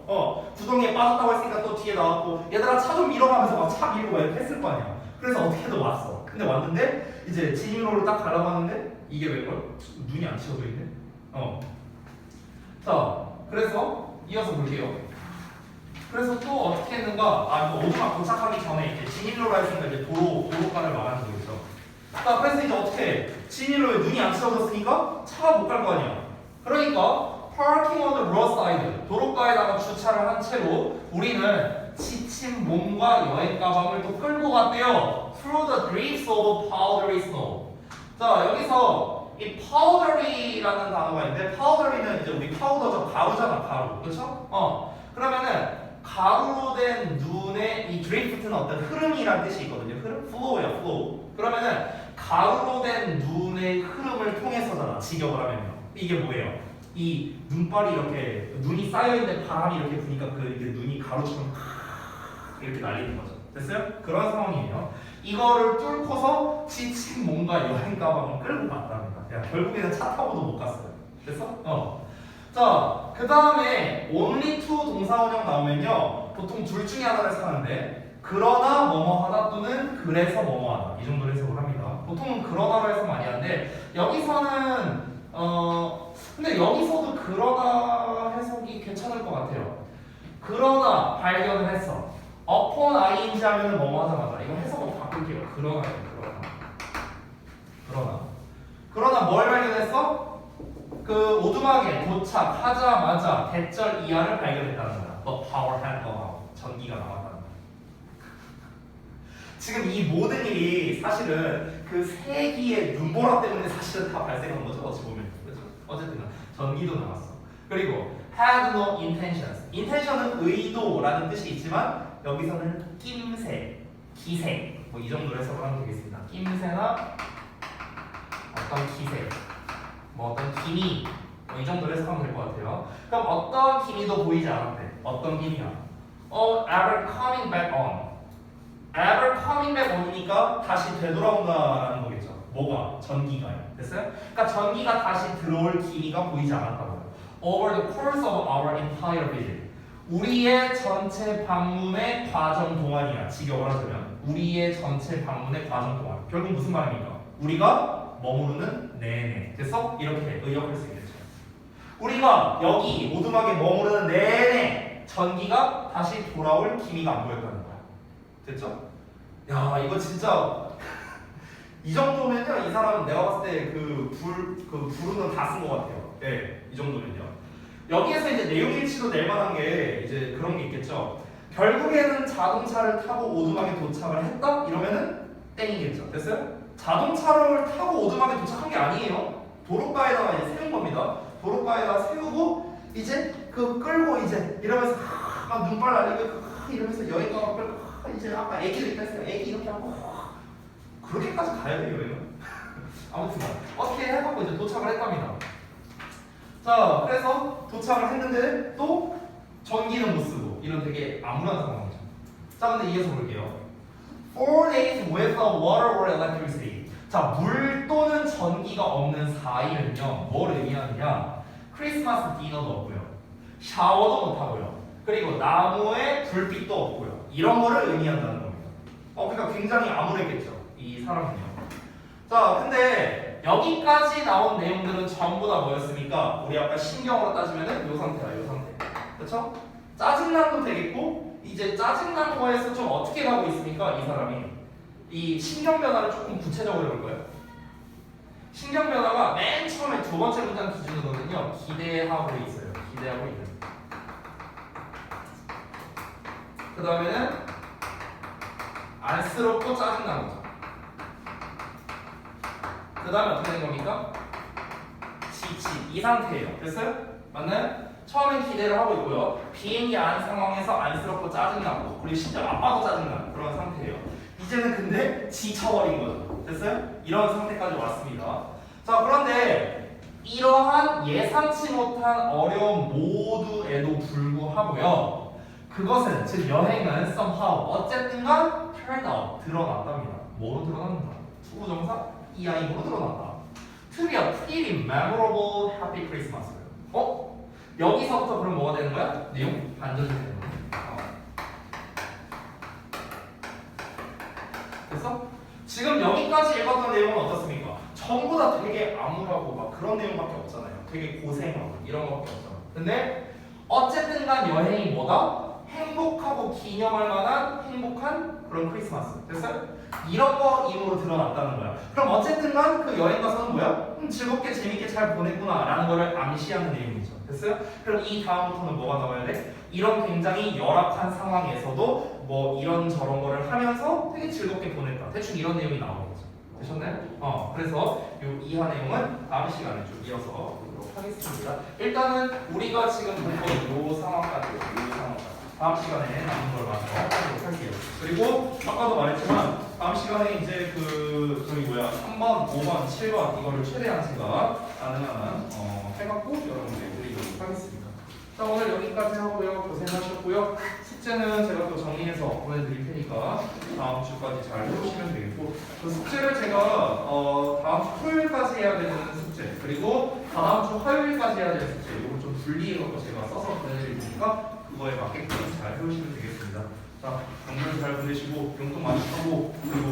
S4: 구덩이에 빠졌다고 했으니까 또 뒤에 나왔고 얘들아 차 좀 밀어가면서 막 차 밀고 막 이렇게 했을 거 아니야. 그래서 어떻게든 왔어. 근데 왔는데 이제 진입로를 딱 가려고 하는데 이게 웬걸? 눈이 안 치워져 있네. 자, 그래서 이어서 볼게요. 그래서 또 어떻게 했는가? 이거 오두막 도착하기 전에 이제 진입로라 했으니까 이제 도로가를 말하는 거겠죠. 자, 그래서 이제 어떻게 해? 진입로에 눈이 안 치워졌으니까 차가 못 갈 거 아니야. 그러니까 parking on the roadside 도로가에다가 주차를 한 채로 우리는 지친 몸과 여행 가방을 또 끌고 갔대요. Through the drifts of powdery snow. 자, 여기서 이 powdery라는 단어가 있는데 powdery는 이제 우리 파우더죠. 가루잖아, 가루. 그렇죠? 그러면은 가루로 된 눈의 이 drift는 어떤 흐름이라는 뜻이 있거든요. 흐름? flow예요, flow. 그러면은 가루로 된 눈의 흐름을 통해서잖아, 직역을 하면요. 이게 뭐예요? 이 눈발이 이렇게 눈이 쌓여있는데 바람이 이렇게 부니까 이게 눈이 가루처럼 이렇게 날리는 거죠. 됐어요? 그런 상황이에요. 이거를 뚫고서 지친 몸과 여행 가방을 끌고 갔답니다. 결국에는 차 타고도 못 갔어요. 됐어? 자, 그 다음에 only to 동사원형 나오면요 보통 둘 중에 하나를 사는데 그러나 뭐뭐하다 또는 그래서 뭐뭐하다 이 정도로 해석을 합니다. 보통은 그러나로 해석 많이 하는데 여기서는 근데 여기서도 그러나 해석이 괜찮을 것 같아요. 그러나 발견을 했어. upon ing 하면은 뭐뭐 하자마자 이거 해석을 바꿀게요. 그러나 뭘 발견했어? 그 오두막에 도착하자마자 대절 이하를 발견했다는 거야. The power had gone out. 전기가 나왔다는 거야. 지금 이 모든 일이 사실은 그 세기의 눈보라 때문에 사실은 다 발생한 거죠. 어찌 보면. 그렇죠? 어쨌든 전기도 나왔어. 그리고 had no intentions. intention은 의도라는 뜻이 있지만 여기서는 낌새, 기새 뭐 이 정도로 해석을 하면 되겠습니다. 낌새나 어떤 기새, 뭐 어떤 기미 뭐 이 정도로 해석하면 될 것 같아요. 그럼 어떤 기미도 보이지 않았대. 어떤 기미야? ever coming back on. ever coming back on이니까 다시 되돌아온다라는 거겠죠. 뭐가? 전기가요. 됐어요? 그러니까 전기가 다시 들어올 기미가 보이지 않았다고요. Over the course of our entire visit. 우리의 전체 방문의 과정 동안이야. 직역을 하자면 우리의 전체 방문의 과정 동안. 결국 무슨 말입니까? 우리가 머무르는 내내. 됐어? 이렇게 의역할 수 있겠죠. 우리가 여기 오두막에 머무르는 내내 전기가 다시 돌아올 기미가 안 보였다는 거야. 됐죠? 야, 이거 진짜 이 정도면요, 이 사람은 내가 봤을 때 그 부르는 다 쓴 것 같아요. 네, 이 정도면요. 여기에서 이제 내용 일치로 낼 만한 게 이제 그런 게 있겠죠. 결국에는 자동차를 타고 오두막에 도착을 했다? 이러면은 땡이겠죠. 됐어요? 자동차를 타고 오두막에 도착한 게 아니에요. 도로가에다가 이제 세운 겁니다. 도로가에다가 세우고 이제 그 끌고 이제 이러면서 막 눈발 날리고 이러면서 여행가가 끌고 이제 아까 애기를 있다 했어요. 애기 이렇게 하고 그렇게까지 가야 돼요, 여행은. 아무튼 어떻게 해갖고 이제 도착을 했답니다. 자, 그래서 도착을 했는데 또 전기는 못 쓰고 이런 되게 암울한 상황이죠. 자, 근데 이어서 볼게요. 4 days without water or electricity. 자, 물 또는 전기가 없는 4일은요, 뭘 의미하느냐? 크리스마스 디너도 없고요, 샤워도 못 하고요, 그리고 나무에 불빛도 없고요. 이런 거를 의미한다는 겁니다. 그러니까 굉장히 암울했겠죠, 이 사람은요. 자, 근데 여기까지 나온 내용들은 전부 다 뭐였습니까? 우리 아까 신경으로 따지면은 요 상태야, 요 상태. 그렇죠? 짜증난도 되겠고, 이제 짜증난 거에서 좀 어떻게 가고 있습니까? 이 사람이 이 신경 변화를 조금 구체적으로 해볼 거예요. 신경 변화가 맨 처음에 두 번째 문장 기준으로는요, 기대하고 있어요. 기대하고 있는. 그 다음에는 안쓰럽고 짜증나는 거죠. 그 다음에 어떻게 된 겁니까? 지치. 이 상태예요. 됐어요? 맞나요? 처음엔 기대를 하고 있고요. 비행기 안 상황에서 안쓰럽고 짜증나고, 그리고 심지어 아빠도 짜증나는 그런 상태예요. 이제는 근데 지쳐버린 거죠. 됐어요? 이런 상태까지 왔습니다. 자, 그런데 이러한 예상치 못한 어려움 모두에도 불구하고요, 그것은, 즉 여행은 somehow 어쨌든간 turn out, 드러났답니다. 뭐로 드러났는가? 투부정사 EI로 드러났다. To be a pretty memorable happy Christmas예요. 여기서부터 그럼 뭐가 되는 거야? 내용 반전이 되는 거야. 그래서 지금 여기까지 읽었던 내용은 어떻습니까? 전부 다 되게 암울하고 막 그런 내용밖에 없잖아요. 되게 고생하고 이런 거밖에 없잖아. 근데 어쨌든 간 여행이 뭐다? 행복하고 기념할 만한 행복한 그런 크리스마스. 됐어요? 이런 거 이름으로 드러났다는 거야. 그럼 어쨌든 간 그 여행 가서는 뭐야? 즐겁게 재밌게 잘 보냈구나 라는 거를 암시하는 내용이죠. 됐어요? 그럼 이 다음부터는 뭐가 나와야 돼? 이런 굉장히 열악한 상황에서도 뭐 이런 저런 거를 하면서 되게 즐겁게 보냈다. 대충 이런 내용이 나오는 거죠. 되셨나요? 그래서 요 이하 내용은 다음 시간에 좀 이어서 보도록 하겠습니다. 일단은 우리가 지금 본 건 요 상황까지, 요 상황까지. 다음 시간에 남은 걸 마저 하도록 할게요. 그리고 아까도 말했지만 다음 시간에 이제 저기 3번, 5번, 7번 이거를 최대한 제가 가능한 해갖고 여러분들께 드리도록 하겠습니다. 자, 오늘 여기까지 하고요. 고생하셨고요. 숙제는 제가 또 정리해서 보내드릴 테니까 다음 주까지 잘 해오시면 되겠고, 그 숙제를 제가 다음 주 토요일까지 해야 되는 숙제, 그리고 다음 주 화요일까지 해야 되는 숙제, 이걸 좀 분리해서 제가 써서 보내드릴 테니까 그거에 맞게끔 잘 해오시면 되겠습니다. 자, 오늘 잘 보내시고 용돈 많이 하고, 그리고